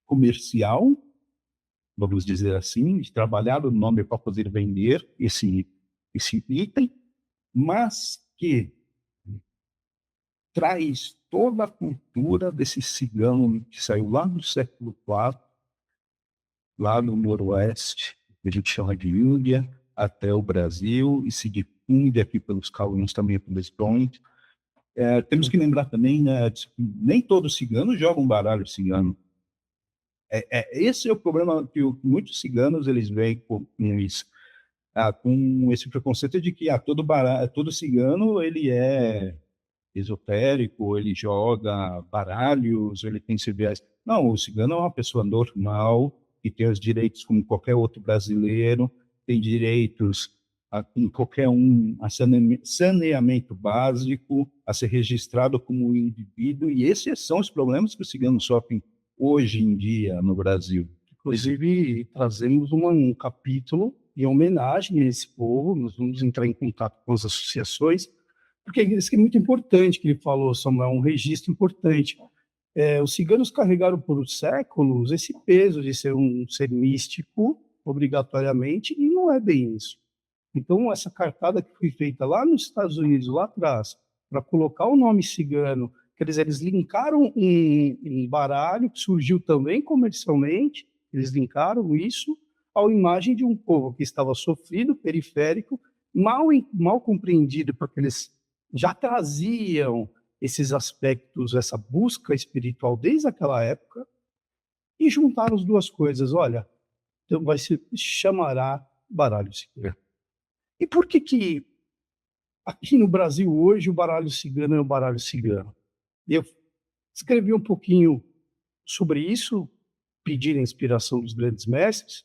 comercial, vamos dizer assim, de trabalhar o nome para poder vender esse item, mas que traz toda a cultura desse cigano que saiu lá no século IV, lá no noroeste, que a gente chama de Índia, até o Brasil, e se difunde aqui pelos cauins também, pelos Point. Temos que lembrar também, né, nem todos ciganos jogam baralho cigano. Esse é o problema que muitos ciganos eles veem com isso, com esse preconceito de que todo cigano ele é esotérico, ele joga baralhos, ele tem CBS. Não, o cigano é uma pessoa normal, que tem os direitos como qualquer outro brasileiro, tem direitos como qualquer a saneamento básico, a ser registrado como um indivíduo, e esses são os problemas que os ciganos sofrem hoje em dia no Brasil. Inclusive, trazemos um capítulo em homenagem a esse povo, nós vamos entrar em contato com as associações, porque isso é muito importante que ele falou, Samuel, um registro importante. Os ciganos carregaram por séculos esse peso de ser um ser místico, obrigatoriamente, e não é bem isso. Então, essa cartada que foi feita lá nos Estados Unidos, lá atrás, para colocar o nome cigano, quer dizer, eles linkaram um baralho que surgiu também comercialmente, eles linkaram isso à imagem de um povo que estava sofrido, periférico, mal compreendido, porque eles já traziam esses aspectos, essa busca espiritual desde aquela época, e juntaram as duas coisas. Olha, então vai se chamará baralho cigano. E por que aqui no Brasil hoje o baralho cigano é o baralho cigano? Eu escrevi um pouquinho sobre isso, pedir a inspiração dos grandes mestres,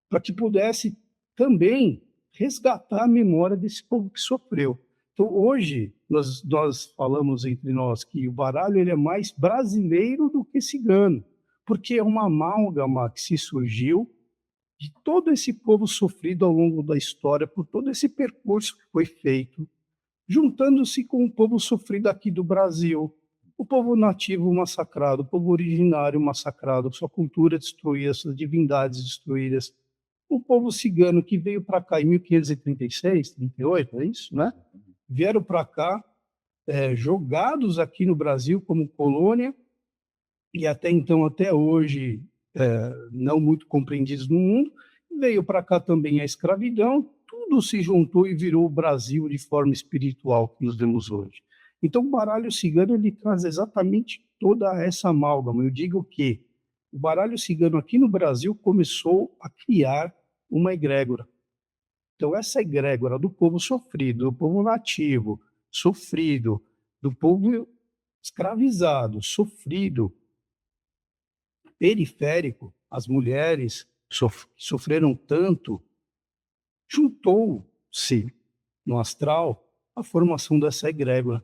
para que pudesse também resgatar a memória desse povo que sofreu. Então, hoje, nós falamos entre nós que o baralho ele é mais brasileiro do que cigano, porque é uma amálgama que se surgiu de todo esse povo sofrido ao longo da história, por todo esse percurso que foi feito, juntando-se com o povo sofrido aqui do Brasil, o povo nativo massacrado, o povo originário massacrado, sua cultura destruída, suas divindades destruídas, o povo cigano que veio para cá em 1536, 38, é isso, né? Vieram para cá, jogados aqui no Brasil como colônia, e até então, até hoje, não muito compreendidos no mundo, veio para cá também a escravidão, tudo se juntou e virou o Brasil de forma espiritual que nos vemos hoje. Então, o baralho cigano ele traz exatamente toda essa amálgama. Eu digo que o baralho cigano aqui no Brasil começou a criar uma egrégora. Então, essa egrégora do povo sofrido, do povo nativo, sofrido, do povo escravizado, sofrido, periférico, as mulheres sofreram tanto, juntou-se no astral a formação dessa egrégora.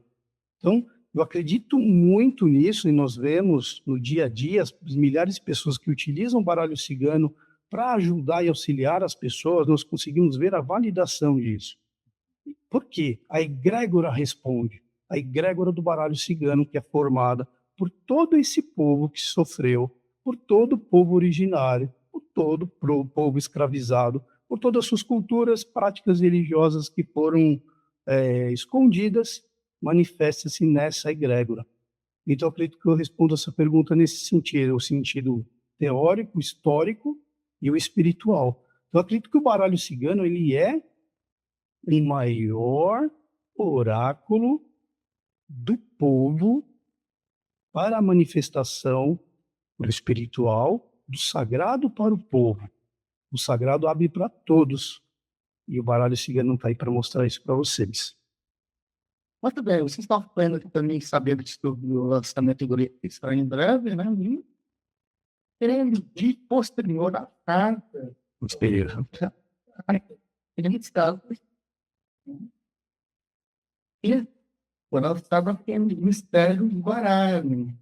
Então, eu acredito muito nisso e nós vemos no dia a dia as milhares de pessoas que utilizam o baralho cigano para ajudar e auxiliar as pessoas, nós conseguimos ver a validação disso. Por quê? A egrégora responde. A egrégora do baralho cigano, que é formada por todo esse povo que sofreu, por todo o povo originário, por todo o povo escravizado, por todas as suas culturas, práticas religiosas que foram escondidas, manifesta-se nessa egrégora. Então, eu acredito que eu respondo essa pergunta nesse sentido, o sentido teórico, histórico e o espiritual. Então, eu acredito que o baralho cigano ele é o maior oráculo do povo para a manifestação do espiritual, do sagrado para o povo. O sagrado abre para todos. E o baralho cigano está aí para mostrar isso para vocês. Muito bem, vocês estão falando aqui também, sabendo do lançamento do livro que será em breve, né? De posterior à carta. Posterior. Ele estava. E quando ela estava tendo o mistério do baralho.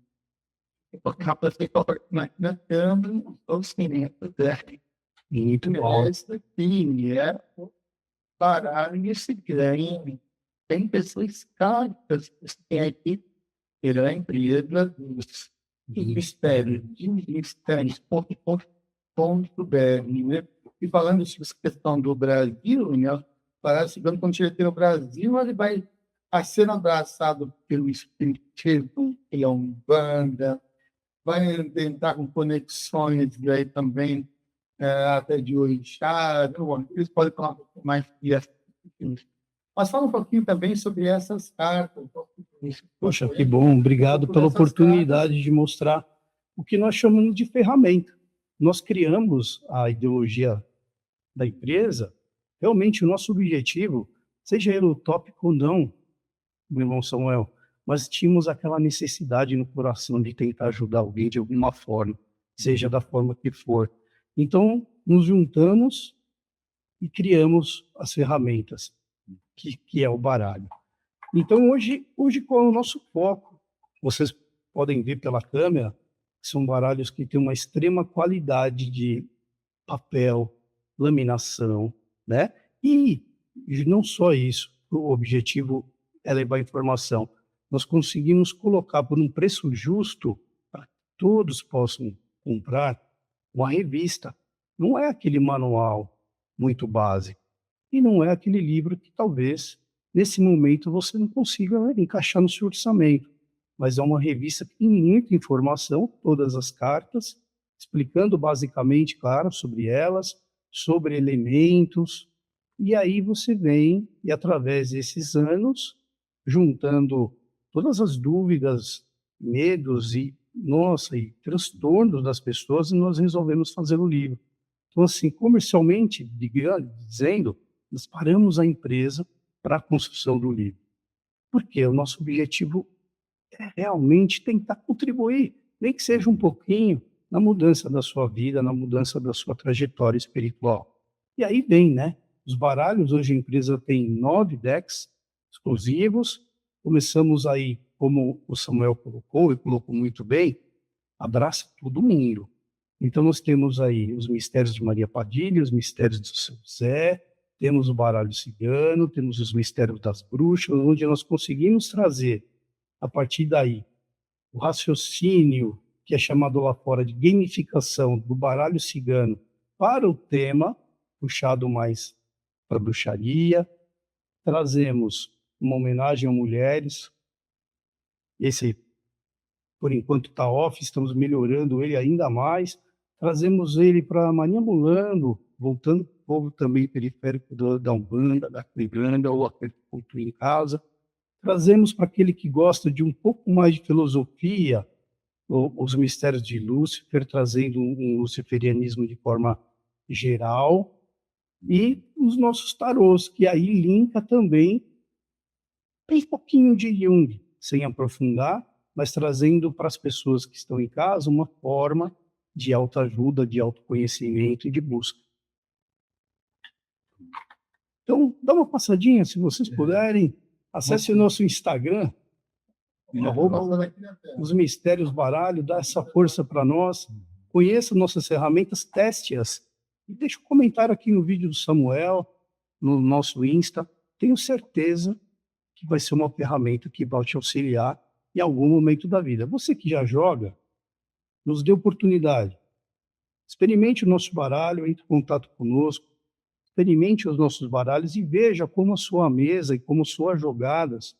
A capa ficou na câmera, ou cinema dele. Muito bom. Essa aqui é o baralho cigano. Tem pessoas cálicas que tem aqui pela empresa dos mistérios de mistérios.com.br, né? E falando sobre essa questão do Brasil, né? Parece que quando chegar no Brasil, ele vai ser abraçado pelo Espiritismo, que é uma banda, vai tentar com conexões aí também, até de orixá, eles podem falar um pouco mais disso. Mas fala um pouquinho também sobre essas cartas. Poxa, que bom. Obrigado pela oportunidade de mostrar o que nós chamamos de ferramenta. Nós criamos a ideologia da empresa. Realmente, o nosso objetivo, seja ele utópico ou não, meu irmão Samuel, mas tínhamos aquela necessidade no coração de tentar ajudar alguém de alguma forma, seja da forma que for. Então, nos juntamos e criamos as ferramentas, que é o baralho. Então, hoje qual é o nosso foco? Vocês podem ver pela câmera, são baralhos que têm uma extrema qualidade de papel, laminação, né? E não só isso, o objetivo é levar informação. Nós conseguimos colocar por um preço justo para que todos possam comprar uma revista Não é aquele manual muito básico. E não é aquele livro que talvez, nesse momento, você não consiga, né, encaixar no seu orçamento. Mas é uma revista que tem muita informação, todas as cartas, explicando basicamente, claro, sobre elas, sobre elementos. E aí você vem, e através desses anos, juntando todas as dúvidas, medos e, nossa, e transtornos das pessoas, nós resolvemos fazer o livro. Então, assim, comercialmente, dizendo, nós paramos a empresa para a construção do livro. Porque o nosso objetivo é realmente tentar contribuir, nem que seja um pouquinho, na mudança da sua vida, na mudança da sua trajetória espiritual. E aí vem, né? Os baralhos, hoje a empresa tem 9 decks exclusivos. Começamos aí, como o Samuel colocou, e colocou muito bem, abraça todo mundo. Então, nós temos aí os mistérios de Maria Padilha, os mistérios de São José, temos o baralho cigano, temos os mistérios das bruxas, onde nós conseguimos trazer, a partir daí, o raciocínio, que é chamado lá fora de gamificação do baralho cigano, para o tema, puxado mais para a bruxaria. Trazemos uma homenagem a mulheres. Esse, por enquanto, está off, estamos melhorando ele ainda mais. Trazemos ele para Maniambulando, voltando para o povo também periférico da Umbanda, da Cribanda, ou aquele que cultua em casa. Trazemos para aquele que gosta de um pouco mais de filosofia, os mistérios de Lúcifer, trazendo um luciferianismo de forma geral, e os nossos tarôs, que aí linka também um pouquinho de Jung, sem aprofundar, mas trazendo para as pessoas que estão em casa uma forma de autoajuda, de autoconhecimento e de busca. Então, dá uma passadinha, se vocês puderem, acesse o nosso Instagram, @os Mistérios Baralho, dá essa força para nós, conheça nossas ferramentas, teste-as, e deixa um comentário aqui no vídeo do Samuel, no nosso Insta. Tenho certeza que vai ser uma ferramenta que vai te auxiliar em algum momento da vida. Você que já joga, nos dê oportunidade. Experimente o nosso baralho, entre em contato conosco, experimente os nossos baralhos e veja como a sua mesa e como suas jogadas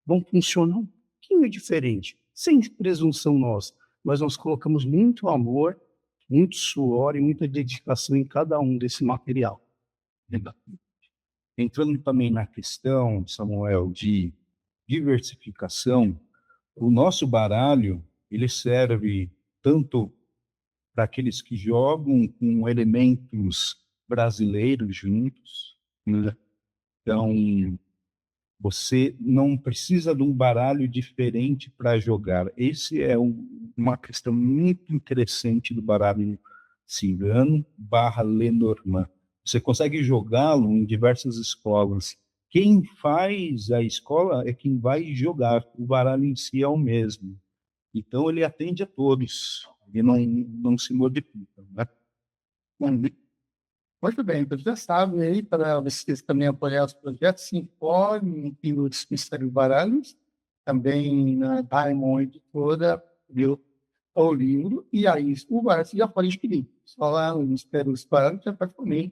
vão funcionar um pouquinho diferente, sem presunção nossa, mas nós colocamos muito amor, muito suor e muita dedicação em cada um desse material. Entrando também na questão, Samuel, de diversificação, o nosso baralho, ele serve tanto para aqueles que jogam com elementos brasileiros juntos, né? Então, você não precisa de um baralho diferente para jogar. Esse é uma questão muito interessante do baralho cigano / Lenormand. Você consegue jogá-lo em diversas escolas. Quem faz a escola é quem vai jogar. O baralho em si é o mesmo. Então, ele atende a todos. Ele não se modifica, né? Muito bem, então já sabe aí, para vocês também apoiar os projetos, se informem em os Mistérios Baralhos, também na Diamond Editora, viu, o livro, e aí o baralho você já pode adquirir. Só lá no Mistérios Baralhos, já pode comer,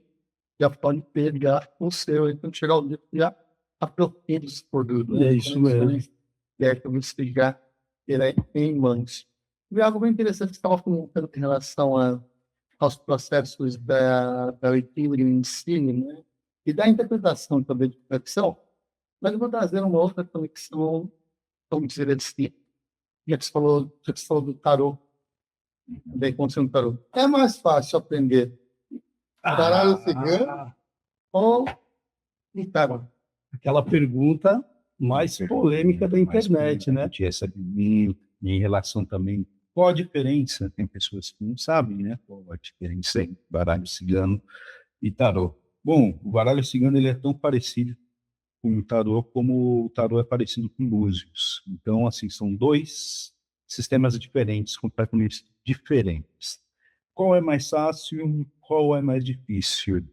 já pode pegar o seu, então tirar o livro, já aproveita os produtos. É isso mesmo. E aí que você já terá em mãos. E algo bem interessante que você estava comentando em relação aos processos da leitura e ensino, né? E da interpretação também de conexão, mas eu vou trazer uma outra conexão, vamos dizer assim, já que você falou do tarô, bem acontecendo no tarô. É mais fácil aprender baralho cigano ou um tarô? Aquela pergunta mais polêmica da internet, né? Essa em relação também, qual a diferença? Tem pessoas que não sabem, né? Qual a diferença entre baralho cigano e tarô. Bom, o baralho cigano ele é tão parecido com o tarô como o tarô é parecido com búzios. Então, assim, são dois sistemas diferentes, completamente diferentes. Qual é mais fácil? Qual é mais difícil?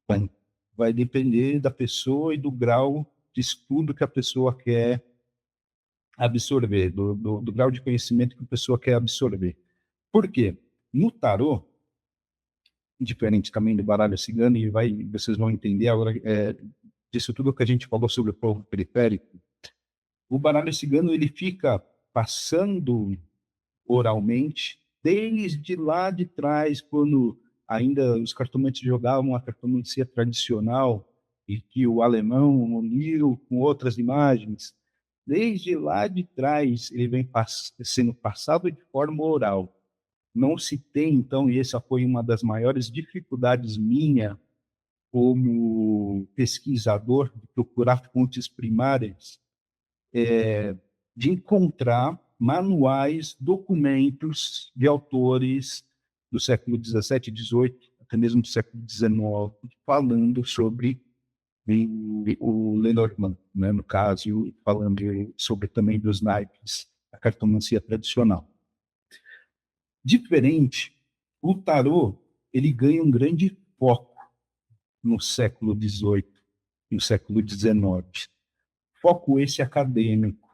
Bom, vai depender da pessoa e do grau de estudo que a pessoa quer absorver, do grau de conhecimento que a pessoa quer absorver. Por quê? No tarô, diferente também do baralho cigano, e vocês vão entender agora disso tudo que a gente falou sobre o povo periférico. O baralho cigano ele fica passando oralmente desde lá de trás, quando ainda os cartomantes jogavam a cartomancia tradicional e que o alemão uniu com outras imagens. Desde lá de trás ele vem sendo passado de forma oral. Não se tem, então, e essa foi uma das maiores dificuldades minha como pesquisador, de procurar fontes primárias, de encontrar manuais, documentos de autores do século XVII, XVIII, até mesmo do século XIX, falando sobre o Lenormand, né, no caso, falando sobre também dos naipes, a cartomancia tradicional. Diferente, o tarô ele ganha um grande foco no século XVIII e no século XIX. Foco esse acadêmico,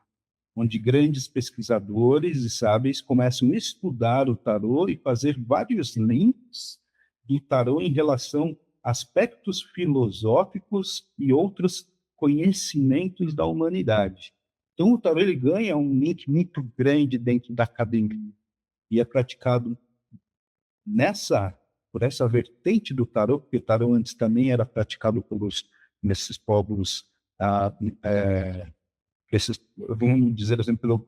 onde grandes pesquisadores e sábios começam a estudar o tarô e fazer vários links do tarô em relação a aspectos filosóficos e outros conhecimentos da humanidade. Então, o tarô ele ganha um link muito grande dentro da academia e é praticado por essa vertente do tarô, porque o tarô antes também era praticado nesses povos, vamos dizer assim, pelo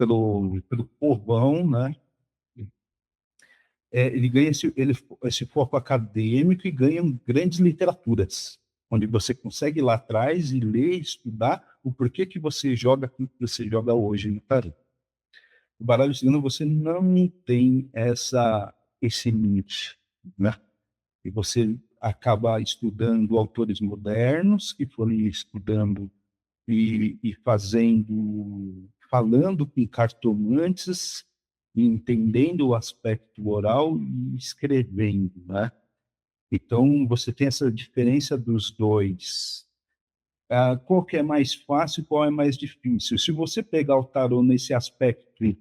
povão, né? Ele ganha esse foco acadêmico e ganha grandes literaturas, onde você consegue ir lá atrás e ler, estudar o porquê que você joga aquilo que você joga hoje no tarô. O baralho cigano você não tem esse limite, né? E você acaba estudando autores modernos que foram estudando e falando com cartomantes, entendendo o aspecto oral e escrevendo, né? Então, você tem essa diferença dos dois. Qual que é mais fácil, qual é mais difícil? Se você pegar o tarô nesse aspecto,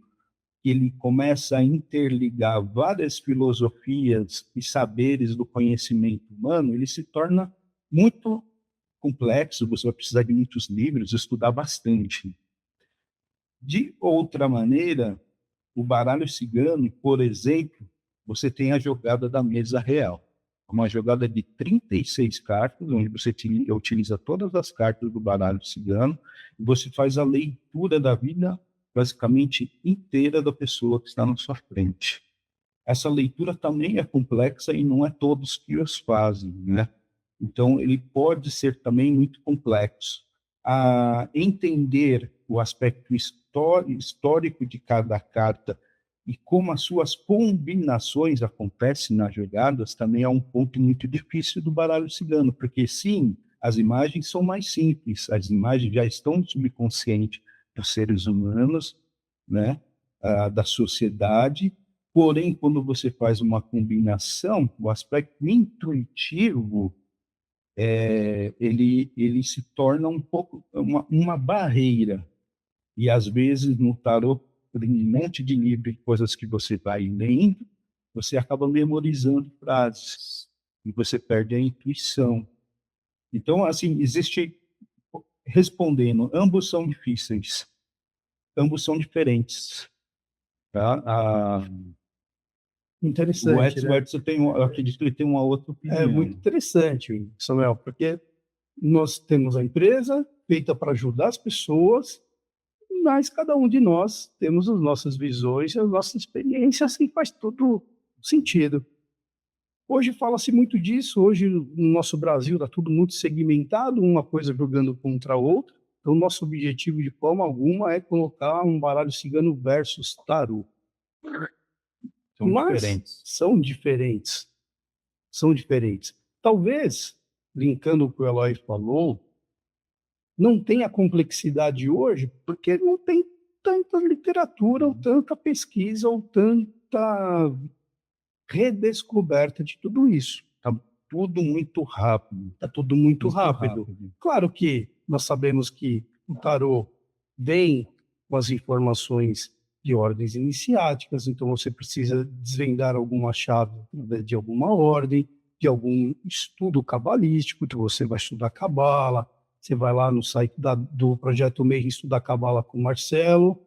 ele começa a interligar várias filosofias e saberes do conhecimento humano, ele se torna muito complexo, você vai precisar de muitos livros, estudar bastante. De outra maneira, o baralho cigano, por exemplo, você tem a jogada da mesa real. Uma jogada de 36 cartas, onde você utiliza todas as cartas do baralho cigano, e você faz a leitura da vida basicamente inteira da pessoa que está na sua frente. Essa leitura também é complexa e não é todos que os fazem, né? Então, ele pode ser também muito complexo. Entender o aspecto histórico de cada carta e como as suas combinações acontecem nas jogadas também é um ponto muito difícil do baralho cigano, porque, sim, as imagens são mais simples, as imagens já estão no subconsciente dos seres humanos, né, da sociedade, porém, quando você faz uma combinação, o aspecto intuitivo ele se torna um pouco uma barreira. E, às vezes, no tarô, tem um monte de livro, coisas que você vai lendo, você acaba memorizando frases e você perde a intuição. Então, assim, respondendo, ambos são difíceis, ambos são diferentes. Tá? Interessante, O Edson eu acredito que ele tem uma outra opinião. É muito interessante, Samuel, porque nós temos a empresa feita para ajudar as pessoas, mas cada um de nós temos as nossas visões, as nossas experiências, e faz todo sentido. Hoje fala-se muito disso, hoje no nosso Brasil está tudo muito segmentado, uma coisa jogando contra a outra, então nosso objetivo de forma alguma é colocar um baralho cigano versus tarô. São diferentes. São diferentes. Talvez, linkando o que o Eloy falou, não tenha complexidade hoje, porque não tem tanta literatura, ou tanta pesquisa, ou tanta redescoberta de tudo isso. Está tudo muito rápido. Está tudo muito rápido. Claro que nós sabemos que o tarô vem com as informações de ordens iniciáticas, então você precisa desvendar alguma chave de alguma ordem, de algum estudo cabalístico, que você vai estudar cabala, você vai lá no site do Projeto Meir estudar cabala com o Marcelo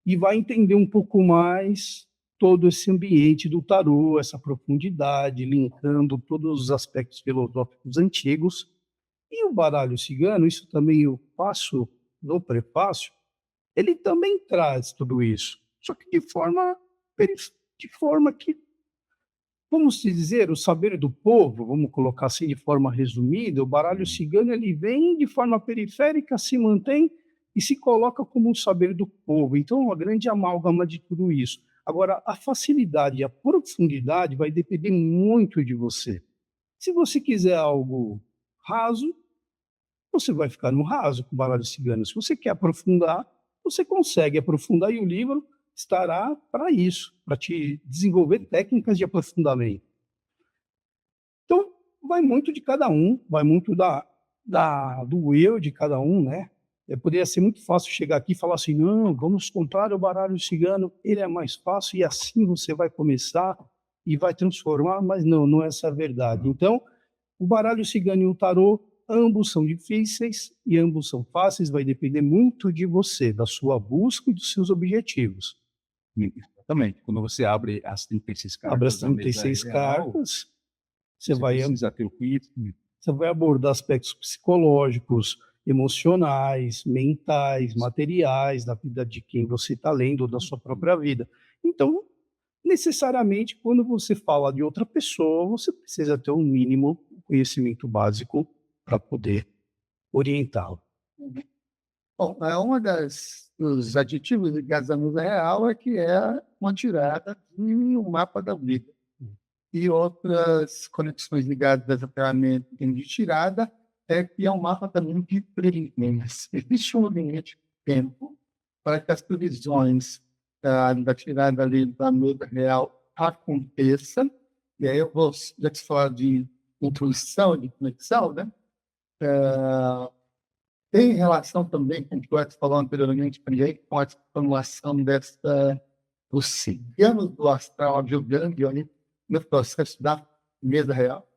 e vai entender um pouco mais todo esse ambiente do tarô, essa profundidade, linkando todos os aspectos filosóficos antigos. E o baralho cigano, isso também eu passo no prefácio, ele também traz tudo isso, só que de forma que, vamos dizer, o saber do povo, vamos colocar assim de forma resumida, o baralho cigano ele vem de forma periférica, se mantém e se coloca como um saber do povo. Então, é uma grande amálgama de tudo isso. Agora, a facilidade e a profundidade vai depender muito de você. Se você quiser algo raso, você vai ficar no raso com o baralho cigano. Se você quer aprofundar, você consegue aprofundar e o livro estará para isso, para te desenvolver técnicas de aprofundamento. Então, vai muito de cada um, vai muito do eu de cada um, né? Poderia ser muito fácil chegar aqui e falar assim, não, vamos comprar o baralho cigano, ele é mais fácil e assim você vai começar e vai transformar, mas não é essa a verdade. Então, o baralho cigano e o tarô, ambos são difíceis e ambos são fáceis, vai depender muito de você, da sua busca e dos seus objetivos. Exatamente. Quando você abre as 36 cartas, Abre as 36 cartas, você vai ter o ritmo. Você vai abordar aspectos psicológicos, emocionais, mentais, materiais, da vida de quem você está lendo, da sua própria vida. Então, necessariamente, quando você fala de outra pessoa, você precisa ter um mínimo conhecimento básico para poder orientá-lo. Bom, uma dos adjetivos ligados à mesa real é que é uma tirada de um mapa da vida. E outras conexões ligadas a essa ferramenta de tirada é que é um mapa também de previsões. Existe um limite de tempo para que as previsões da tirada ali da mesa real aconteçam. E aí eu vou, já que você fala de intuição, de conexão, né? Tem relação também com o que você falou anteriormente, com a formulação dos ciganos do astral jogando ali no processo da mesa real?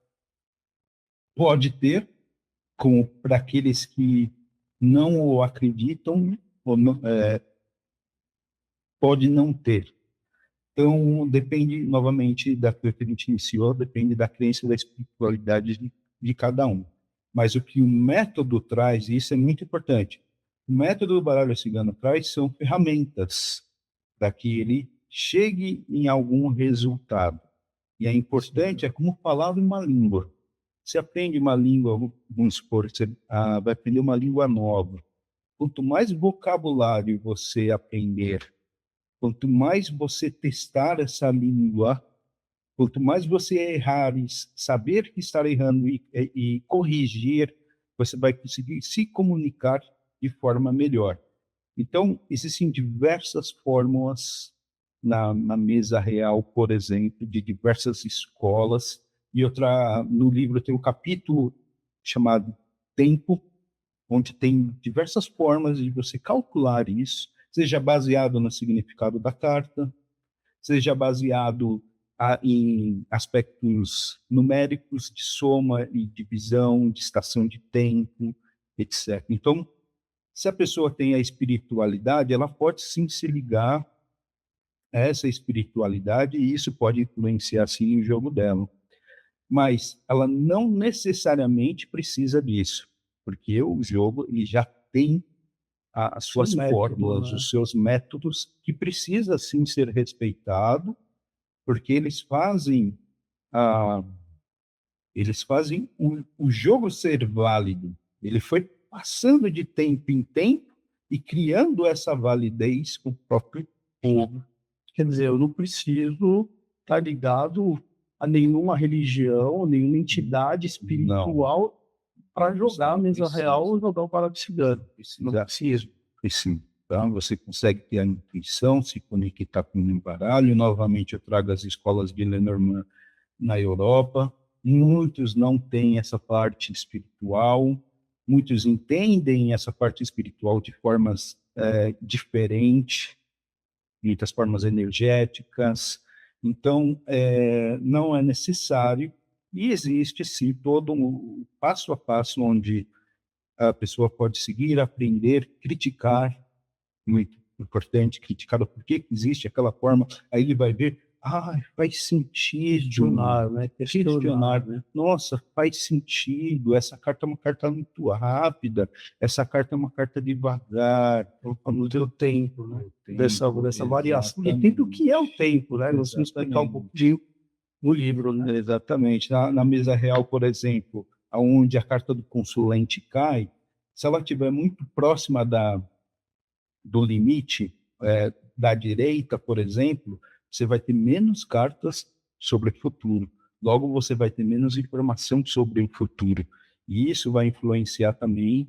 Pode ter, como para aqueles que não o acreditam, ou não, pode não ter. Então, depende, novamente, da que a gente iniciou, depende da crença e da espiritualidade de cada um. Mas o que o método traz, e isso é muito importante, o método do baralho cigano traz são ferramentas para que ele chegue em algum resultado. E é importante, é como falar uma língua. Você aprende uma língua, vamos supor, você vai aprender uma língua nova. Quanto mais vocabulário você aprender, quanto mais você testar essa língua, quanto mais você errar e saber que está errando e corrigir, você vai conseguir se comunicar de forma melhor. Então, existem diversas fórmulas na mesa real, por exemplo, de diversas escolas. E no livro tem um capítulo chamado Tempo, onde tem diversas formas de você calcular isso, seja baseado no significado da carta, seja baseado em aspectos numéricos de soma e divisão, de estação de tempo, etc. Então, se a pessoa tem a espiritualidade, ela pode sim se ligar a essa espiritualidade e isso pode influenciar sim o jogo dela. Mas ela não necessariamente precisa disso, porque o jogo ele já tem as suas fórmulas, os seus métodos, que precisa sim ser respeitado, porque eles fazem o jogo ser válido. Ele foi passando de tempo em tempo e criando essa validez com o próprio povo. Quer dizer, eu não preciso estar ligado a nenhuma religião, nenhuma entidade espiritual para jogar a mesa real ou jogar o baralho cigano. Não preciso. Então, você consegue ter a intuição, se conectar com o baralho. Novamente, eu trago as escolas de Lenormand na Europa. Muitos não têm essa parte espiritual, muitos entendem essa parte espiritual de formas diferentes, muitas formas energéticas. Então, não é necessário E existe, sim, todo um passo a passo onde a pessoa pode seguir, aprender, criticar, muito importante, criticar o porquê que existe aquela forma, aí ele vai ver, faz sentido, Questionar, né? questionar, né? Nossa, faz sentido, essa carta é uma carta muito rápida, essa carta é uma carta devagar, No teu tempo, né? Dessa tempo, variação de tempo, o que é o tempo, né? Nós vamos explicar um pouquinho no livro, né? exatamente. Na mesa real, por exemplo, aonde a carta do consulente cai, se ela estiver muito próxima do limite da direita, por exemplo, você vai ter menos cartas sobre o futuro. Logo, você vai ter menos informação sobre o futuro. E isso vai influenciar também,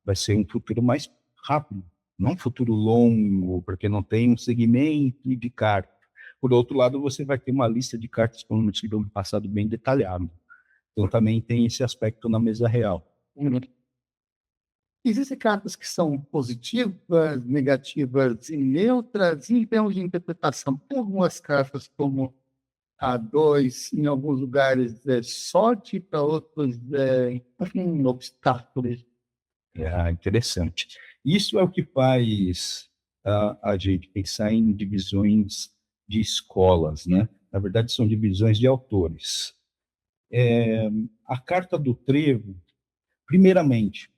vai ser um futuro mais rápido, não um futuro longo, porque não tem um segmento de cartas. Por outro lado, você vai ter uma lista de cartas, como no siglo passado, bem detalhado. Então, também tem esse aspecto na mesa real. Existem cartas que são positivas, negativas e neutras, e em termos de interpretação, tem algumas cartas como a 2, em alguns lugares é sorte, para outros é um obstáculo. Interessante. Isso é o que faz a gente pensar em divisões de escolas, né? Na verdade, são divisões de autores. A carta do trevo, primeiramente,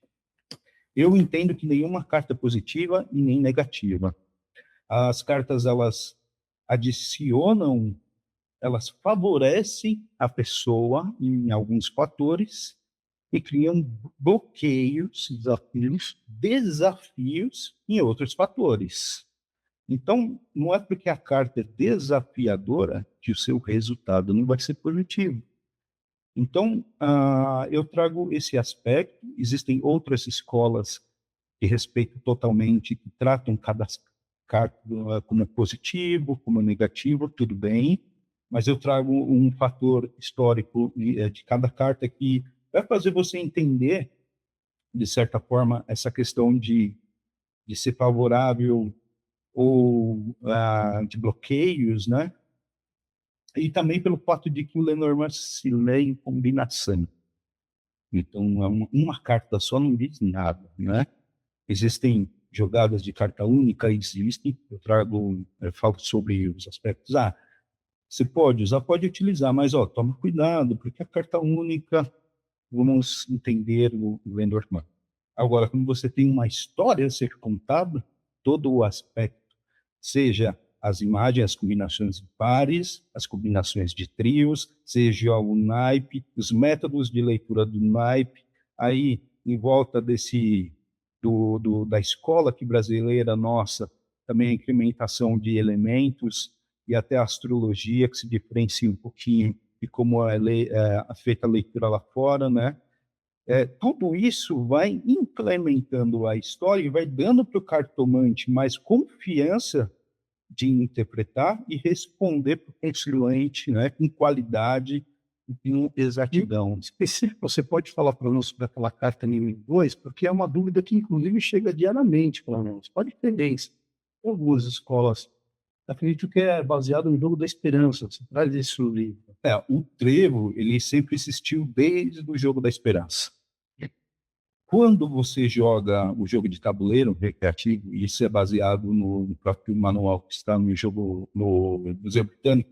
eu entendo que nenhuma carta é positiva e nem negativa. As cartas, elas adicionam, elas favorecem a pessoa em alguns fatores e criam bloqueios, desafios em outros fatores. Então, não é porque a carta é desafiadora que o seu resultado não vai ser positivo. Então, eu trago esse aspecto. Existem outras escolas que respeitam totalmente, que tratam cada carta como positivo, como negativo, tudo bem, mas eu trago um fator histórico de cada carta que vai fazer você entender, de certa forma, essa questão de ser favorável ou de bloqueios, né? E também pelo fato de que o Lenormand se lê em combinação. Então, uma carta só não diz nada, né? Existem jogadas de carta única, existem. Eu falo sobre os aspectos. Você pode usar, pode utilizar, mas toma cuidado, porque a carta única, vamos entender o Lenormand. Agora, quando você tem uma história a ser contada, todo o aspecto, seja as imagens, as combinações de pares, as combinações de trios, seja o naipe, os métodos de leitura do naipe, aí em volta da escola que brasileira nossa, também a incrementação de elementos e até a astrologia, que se diferencia um pouquinho de como é feita a leitura lá fora, né? Tudo isso vai implementando a história e vai dando para o cartomante mais confiança de interpretar e responder para o consulente, né, com qualidade e com exatidão. Você pode falar para nós sobre aquela carta nível 2, porque é uma dúvida que, inclusive, chega diariamente para nós. Pode ter isso. Algumas escolas, acredito que é baseado no jogo da esperança. Você traz isso no livro. O trevo, ele sempre existiu desde o jogo da esperança. Quando você joga o jogo de tabuleiro recreativo, e isso é baseado no próprio manual que está no jogo no Museu Britânico,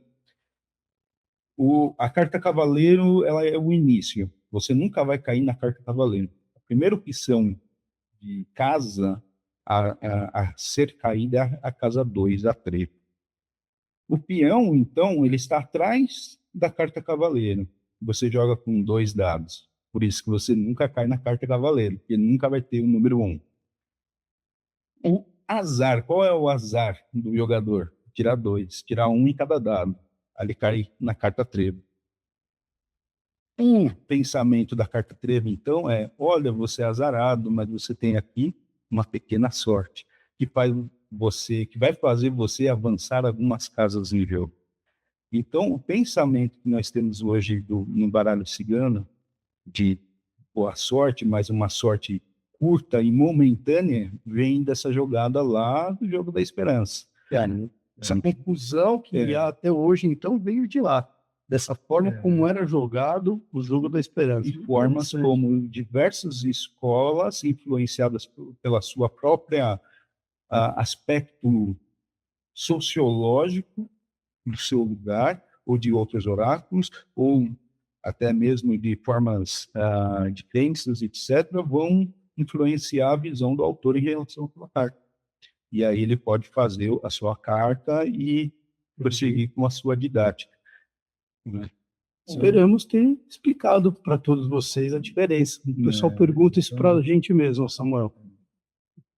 a carta cavaleiro, ela é o início. Você nunca vai cair na carta cavaleiro. A primeira opção de casa a ser caída é a casa 2, a trevo. O peão, então, ele está atrás da carta cavaleiro. Você joga com 2 dados. Por isso que você nunca cai na carta cavaleiro, porque nunca vai ter o número 1. O azar, qual é o azar do jogador? Tirar 2, tirar 1 em cada dado. Aí ele cai na carta trevo. O pensamento da carta trevo, então, olha, você é azarado, mas você tem aqui uma pequena sorte, que vai fazer você avançar algumas casas em jogo. Então, o pensamento que nós temos hoje no baralho cigano, de boa sorte, mas uma sorte curta e momentânea, vem dessa jogada lá do jogo da esperança. Essa conclusão que até hoje, então, veio de lá. dessa forma como era jogado o jogo da esperança. E formas como diversas escolas, influenciadas pela sua própria aspecto sociológico do seu lugar, ou de outros oráculos, ou até mesmo de formas de crenças, etc., vão influenciar a visão do autor em relação à sua carta. E aí ele pode fazer a sua carta e prosseguir com a sua didática. Né? Esperamos ter explicado para todos vocês a diferença. O pessoal pergunta isso para a gente mesmo, Samuel.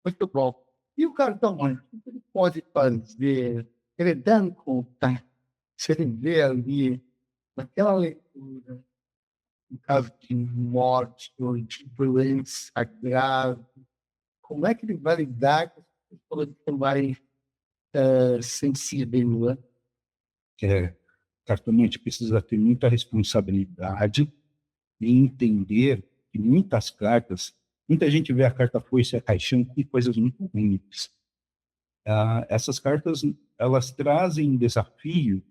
Muito bom. E o cartomante, o que ele pode fazer? Ele dando conta, se ele vê ali, naquela leitura, no caso de morte ou de doença grave, como é que ele vai lidar com as pessoas que são mais sensíveis, né? Cartomante precisa ter muita responsabilidade e entender que muitas cartas, muita gente vê a carta foice e a caixão com coisas muito ruins. Essas cartas, elas trazem desafio,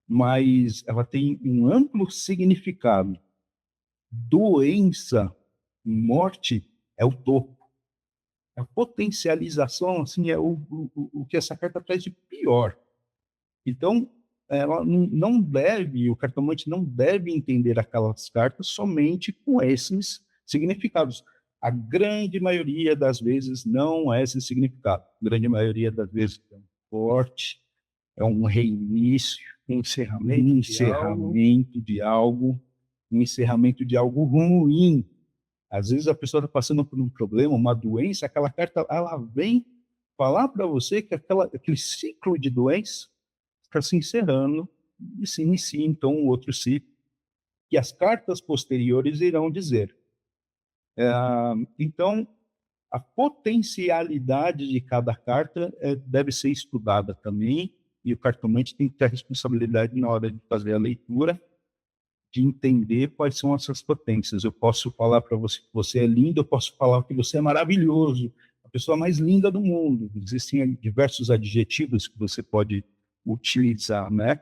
mas ela tem um amplo significado. Doença, morte é o topo. A potencialização, assim, é o que essa carta traz de pior. Então, ela não deve, o cartomante não deve entender aquelas cartas somente com esses significados. A grande maioria das vezes não é esse significado. A grande maioria das vezes é um corte, é um reinício, um encerramento de algo, um encerramento de algo ruim. Às vezes a pessoa está passando por um problema, uma doença, aquela carta ela vem falar para você que aquele ciclo de doença está se encerrando e se inicia então um outro ciclo, que as cartas posteriores irão dizer. Então, a potencialidade de cada carta deve ser estudada também, e o cartomante tem que ter a responsabilidade na hora de fazer a leitura, de entender quais são essas potências. Eu posso falar para você que você é lindo, eu posso falar que você é maravilhoso, a pessoa mais linda do mundo. Existem diversos adjetivos que você pode utilizar, né?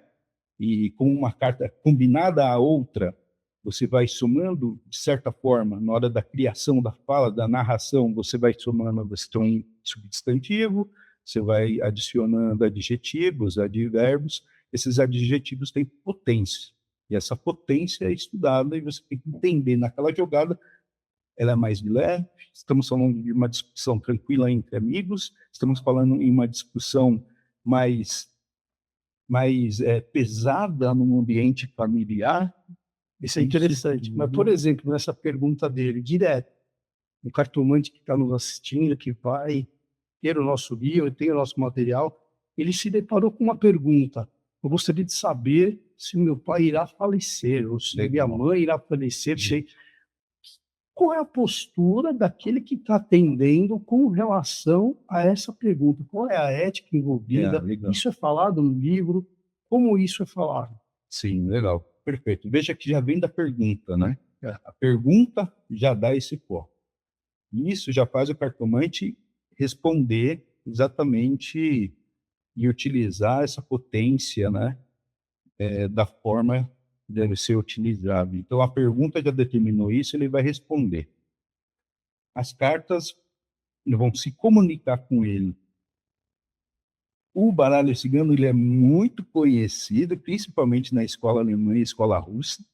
E com uma carta combinada à outra, você vai somando, de certa forma, na hora da criação da fala, da narração, você vai somando um substantivo, você vai adicionando adjetivos, advérbios, esses adjetivos têm potência. E essa potência é estudada e você tem que entender naquela jogada, ela é mais de leve, estamos falando de uma discussão tranquila entre amigos, estamos falando em uma discussão mais pesada num ambiente familiar. Isso é interessante. Mas, por exemplo, nessa pergunta dele, direto, o cartomante que está nos assistindo, que vai ter o nosso livro, tem o nosso material, ele se deparou com uma pergunta. Eu gostaria de saber se meu pai irá falecer, ou se minha mãe irá falecer. Qual é a postura daquele que está atendendo com relação a essa pergunta? Qual é a ética envolvida? Isso é falado no livro? Como isso é falado? Sim, legal. Perfeito. Veja que já vem da pergunta, né? A pergunta já dá esse foco. Isso já faz o cartomante responder exatamente e utilizar essa potência, né? Da forma que deve ser utilizado. Então, a pergunta já determinou isso, ele vai responder. As cartas vão se comunicar com ele. O baralho cigano ele é muito conhecido, principalmente na escola alemã e escola russa,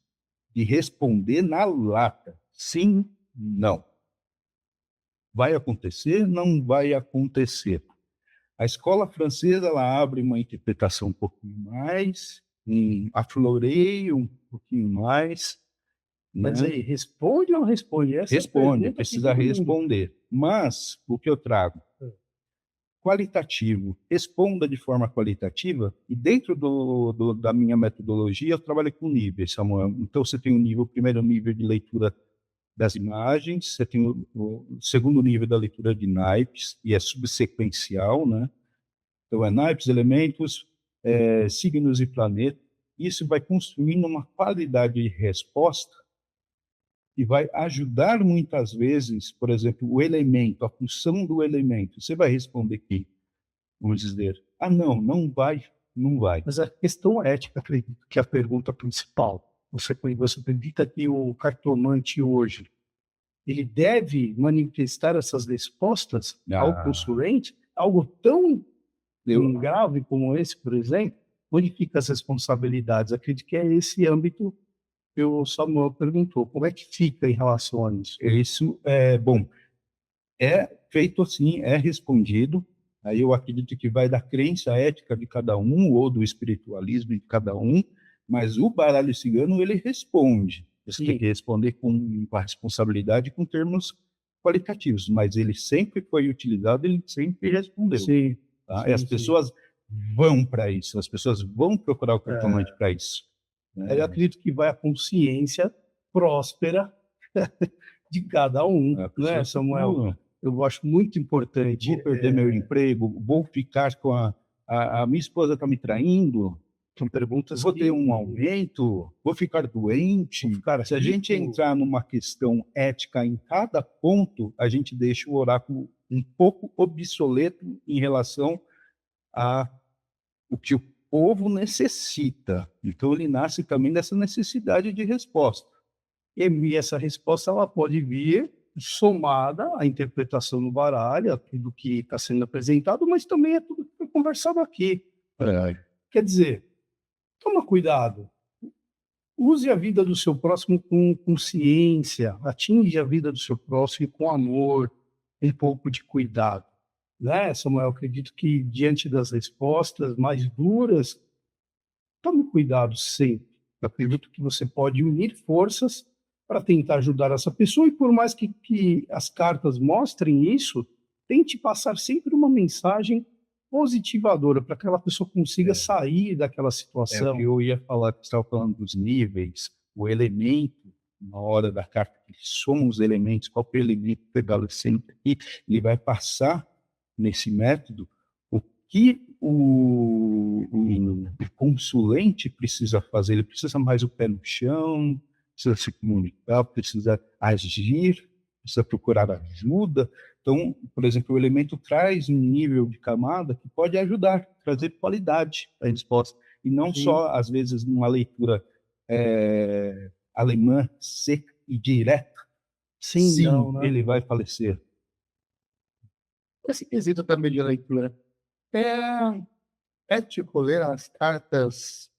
de responder na lata. Sim, não. Vai acontecer? Não vai acontecer. A escola francesa ela abre uma interpretação um pouquinho mais, afloreia um pouquinho mais. Mas aí, responde ou não responde? Essa responde, precisa responder. Mas, o que eu trago? Qualitativo. Responda de forma qualitativa. E dentro da minha metodologia, eu trabalho com níveis, Samuel. Então, você tem o primeiro nível de leitura das imagens, você tem o segundo nível da leitura de naipes, e é subsequencial, né? Então, é naipes, elementos, signos e planetas. Isso vai construindo uma qualidade de resposta e vai ajudar muitas vezes, por exemplo, o elemento, a função do elemento. Você vai responder que, vamos dizer, não vai não vai. Mas a questão ética, acredito que é a pergunta principal. Você acredita que o cartomante hoje ele deve manifestar essas respostas ao Ah, consulente? Algo tão eu, grave como esse, por exemplo? Onde ficam as responsabilidades? Acredito que é esse âmbito que o Samuel perguntou. Como é que fica em relação a isso? isso é bom. É feito assim, é respondido. Aí eu acredito que vai da crença ética de cada um ou do espiritualismo de cada um, mas o baralho cigano ele responde. Você tem Sim, que responder com a responsabilidade com termos qualitativos, mas ele sempre foi utilizado, ele sempre respondeu. sim, Tá? E as sim, sim. pessoas vão para isso, as pessoas vão procurar o cartomante É, para isso. eu Né? acredito que vai a consciência próspera de cada um, A pessoa né, se Samuel? Eu acho muito importante. vou perder meu emprego, vou ficar com a minha esposa está me traindo, São perguntas vou ter que um aumento, vou ficar doente. vão ficar Se a gente rico. entrar numa questão ética em cada ponto, a gente deixa o oráculo um pouco obsoleto em relação a o que o povo necessita. Então ele nasce também dessa necessidade de resposta. E essa resposta ela pode vir somada à interpretação do baralho, a tudo que está sendo apresentado, mas também é tudo que foi conversado aqui. É, Quer dizer, toma cuidado. Use a vida do seu próximo com consciência, atinge a vida do seu próximo com amor, um pouco de cuidado. Né, Samuel? Acredito que diante das respostas mais duras, tome cuidado sempre. Eu acredito que você pode unir forças para tentar ajudar essa pessoa, e por mais que as cartas mostrem isso, tente passar sempre uma mensagem positivadora para que aquela pessoa consiga sair daquela o situação. que eu ia falar, que você estava falando dos níveis, o elemento, na hora da carta, que soma os elementos, qual que é o elemento prevalecente aqui, ele vai passar nesse método o que o consulente precisa fazer. Ele precisa mais o pé no chão, precisa se comunicar, precisa agir, precisa procurar ajuda. Então, por exemplo, o elemento traz um nível de camada que pode ajudar, trazer qualidade à resposta. E não Sim. só, às vezes, numa leitura alemã seca e direta. Sim, não, né? Ele vai falecer. Esse quesito também de leitura. É tipo ler as cartas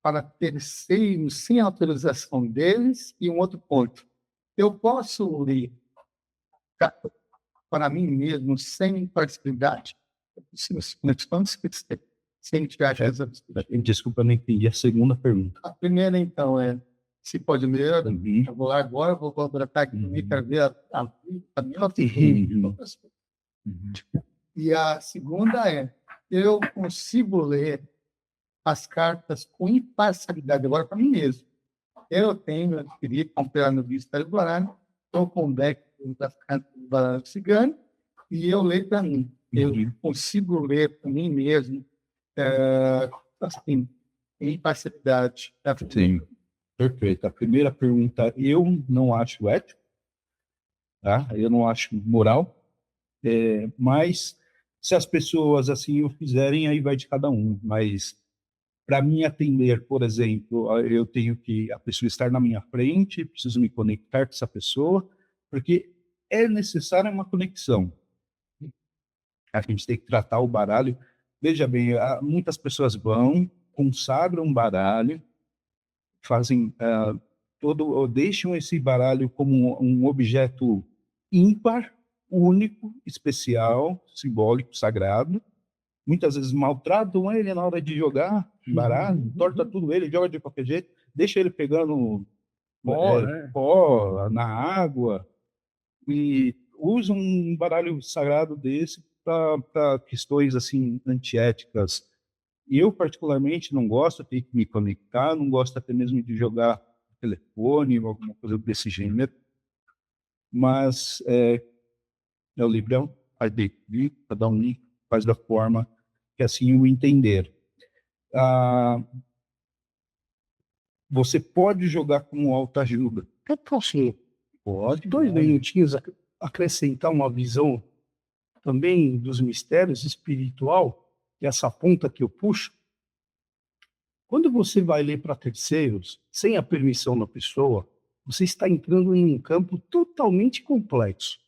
para terceiros sem autorização deles, e um outro ponto. Eu posso ler para mim mesmo sem imparcialidade? Sem tirar as Desculpa, não entendi a segunda pergunta. A primeira, então, é se pode ler. Uhum. Eu vou lá agora, vou contratar aqui, quero ver a minha Uhum. E a segunda é, eu consigo ler as cartas com imparcialidade agora para mim mesmo. Eu tenho adquirido, comprar no Vista do Baralho, estou com o deck das cartas do Baralho Cigano, e eu leio para mim. Eu consigo ler para mim mesmo, assim, em imparcialidade. Sim, perfeito. A primeira pergunta, eu não acho ético, tá? Eu não acho moral, mas se as pessoas assim o fizerem, aí vai de cada um. Mas para mim atender, por exemplo, eu tenho que a pessoa estar na minha frente, preciso me conectar com essa pessoa, porque é necessária uma conexão. A gente tem que tratar o baralho. Veja bem, muitas pessoas vão, consagram um baralho, fazem deixam esse baralho como um objeto ímpar, único, especial, simbólico, sagrado. Muitas vezes maltratam ele na hora de jogar baralho, torta tudo ele, joga de qualquer jeito, deixa ele pegando pó na água, e usam um baralho sagrado desse para questões assim antiéticas. E eu, particularmente, não gosto de ter que me conectar, não gosto até mesmo de jogar telefone ou alguma coisa desse gênero. Mas é o librão, faz de cada um faz da forma que assim o entender. Você pode jogar com autoajuda. Eu posso, Pode. 2 minutinhos, acrescentar uma visão também dos mistérios espiritual. que é essa ponta que eu puxo, quando você vai ler para terceiros, sem a permissão da pessoa, você está entrando em um campo totalmente complexo.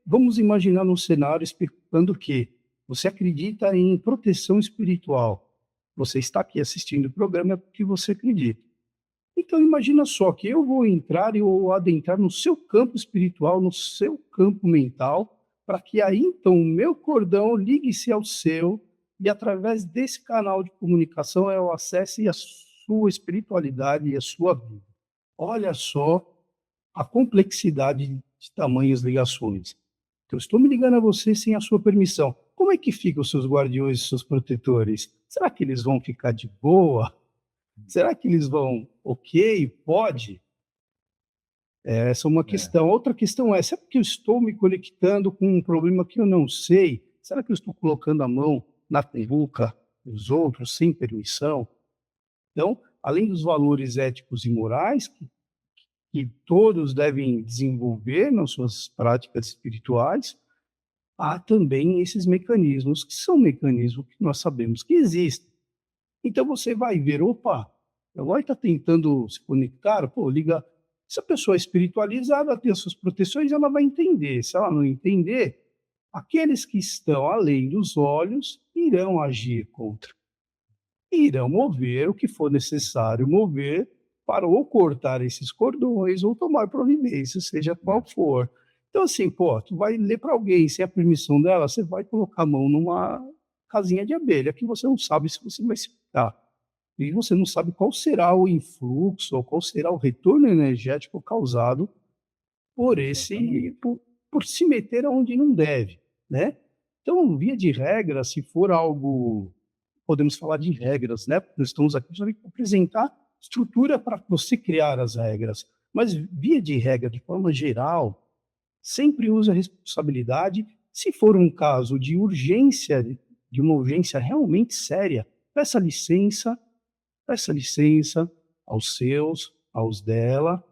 Vamos imaginar um cenário explicando que você acredita em proteção espiritual. Você está aqui assistindo o programa porque você acredita. Então, imagina só que eu vou entrar e vou adentrar no seu campo espiritual, no seu campo mental, para que aí, então, o meu cordão ligue-se ao seu e, através desse canal de comunicação, eu acesse a sua espiritualidade e a sua vida. Olha só a complexidade de tamanhas ligações. Então, eu estou me ligando a você sem a sua permissão. Como é que ficam os seus guardiões e seus protetores? Será que eles vão ficar de boa? Será que eles vão, ok, pode? Essa é uma questão. Outra questão é, será que eu estou me conectando com um problema que eu não sei? Será que eu estou colocando a mão na boca dos outros sem permissão? Então, além dos valores éticos e morais que todos devem desenvolver nas suas práticas espirituais, há também esses mecanismos, que são mecanismos que nós sabemos que existem. Então você vai ver, opa, agora está tentando se conectar, pô, liga. Se a pessoa é espiritualizada, tem as suas proteções, ela vai entender. Se ela não entender, aqueles que estão além dos olhos irão agir contra. Irão mover o que for necessário mover para ou cortar esses cordões ou tomar providência, seja qual for. Então, assim, pô, tu vai ler para alguém sem a permissão dela, você vai colocar a mão numa casinha de abelha que você não sabe se você vai se ficar. E você não sabe qual será o influxo ou qual será o retorno energético causado por se meter aonde não deve, né? Então, via de regra, se for algo, podemos falar de regras, né? Nós estamos aqui para apresentar estrutura para você criar as regras, mas via de regra, de forma geral, sempre use a responsabilidade. Se for um caso de urgência, de uma urgência realmente séria, peça licença aos seus, aos dela,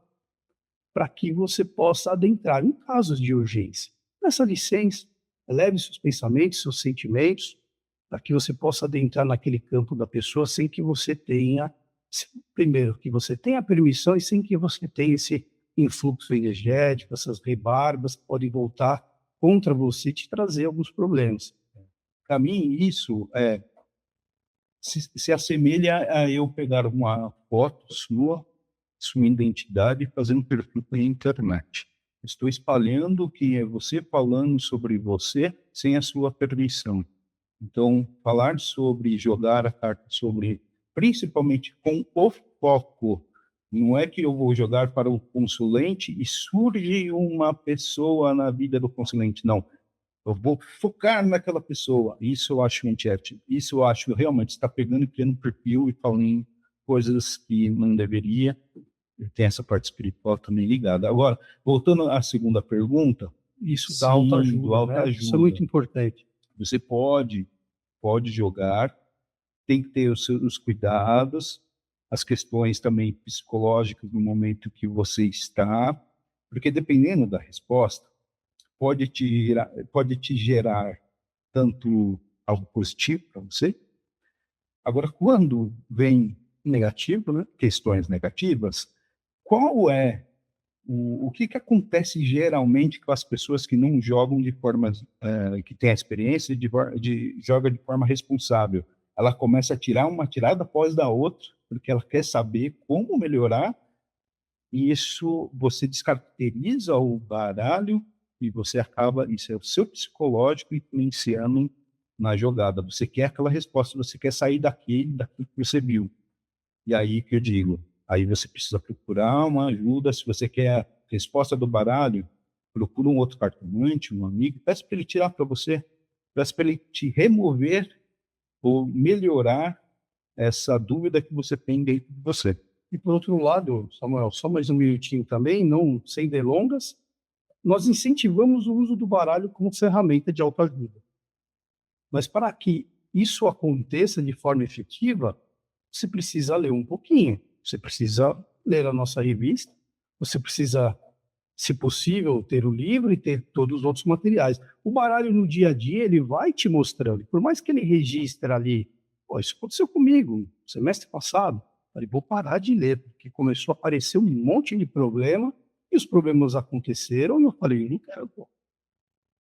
para que você possa adentrar em casos de urgência. Peça licença, eleve seus pensamentos, seus sentimentos, para que você possa adentrar naquele campo da pessoa sem que você tenha, primeiro, que você tenha permissão e sem que você tenha esse influxo energético, essas rebarbas que podem voltar contra você e te trazer alguns problemas. Para mim, isso se assemelha a eu pegar uma foto sua identidade, e fazer um perfil na internet. Estou espalhando o que é você falando sobre você sem a sua permissão. Então, falar sobre jogar a carta principalmente com o foco, não é que eu vou jogar para o consulente e surge uma pessoa na vida do consulente, não. Eu vou focar naquela pessoa. Isso eu acho antiético. Isso eu acho realmente está pegando e criando um perfil e falando coisas que não deveria. Tem essa parte espiritual também ligada. Agora, voltando à segunda pergunta, isso dá autoajuda, né? Isso é muito importante. Você pode jogar, tem que ter os cuidados, as questões também psicológicas no momento que você está, porque dependendo da resposta, pode te gerar tanto algo positivo para você. Agora, quando vem negativo, né, questões negativas, qual é o que acontece geralmente com as pessoas que não jogam de forma, que têm a experiência de joga de forma responsável? Ela começa a tirar uma tirada após da outra, porque ela quer saber como melhorar, e isso você descaracteriza o baralho, e você acaba, isso é o seu psicológico influenciando na jogada. Você quer aquela resposta, você quer sair daquilo que você viu. E aí que eu digo, aí você precisa procurar uma ajuda. Se você quer a resposta do baralho, procura um outro cartomante, um amigo, peça para ele tirar para você, peça para ele te remover ou melhorar essa dúvida que você tem dentro de você. E por outro lado, Samuel, só mais um minutinho também, não sem delongas, nós incentivamos o uso do baralho como ferramenta de autoajuda. Mas para que isso aconteça de forma efetiva, você precisa ler um pouquinho. Você precisa ler a nossa revista, você precisa se possível, ter o livro e ter todos os outros materiais. O baralho no dia a dia, ele vai te mostrando, por mais que ele registre ali, pô, isso aconteceu comigo, semestre passado, falei, vou parar de ler, porque começou a aparecer um monte de problema, e os problemas aconteceram, e eu falei, não quero, pô.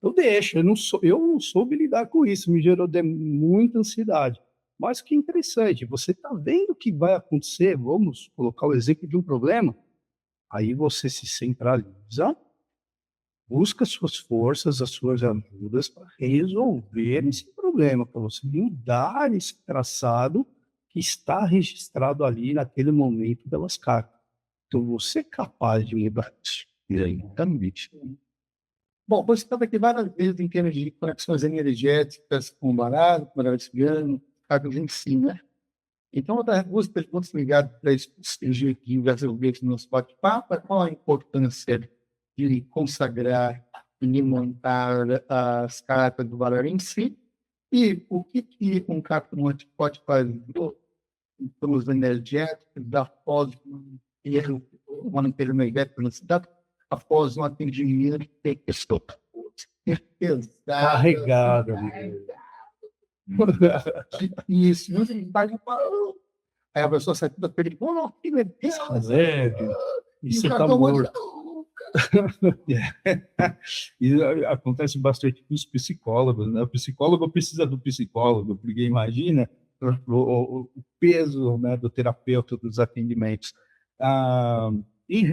Eu deixo, eu não soube lidar com isso, me gerou muita ansiedade. Mas o que é interessante, você está vendo o que vai acontecer, vamos colocar o exemplo de um problema, aí você se centraliza, busca suas forças, as suas ajudas para resolver esse problema, para você mudar esse traçado que está registrado ali naquele momento pelas cartas. Então, você é capaz de mudar isso. E aí, também. Bom, você estava aqui várias vezes em termos de conexões energéticas com o baralho cigano, cartas em si, né? Então, eu tenho duas perguntas ligadas para isso que surgiu aqui diversas vezes no nosso bate-papo. Qual a importância de consagrar e montar as cartas do baralho em si? E o que um cartomante pode fazer pelos energéticos após uma energética na cidade, após um atendimento de pessoa pesada, Carregada. isso, não se faz aí a pessoa sai toda feliz, oh, que legal, Isso e o é cartomante, amor. E acontece bastante com os psicólogos, né? O psicólogo precisa do psicólogo, porque imagina o peso, né, do terapeuta dos atendimentos. Em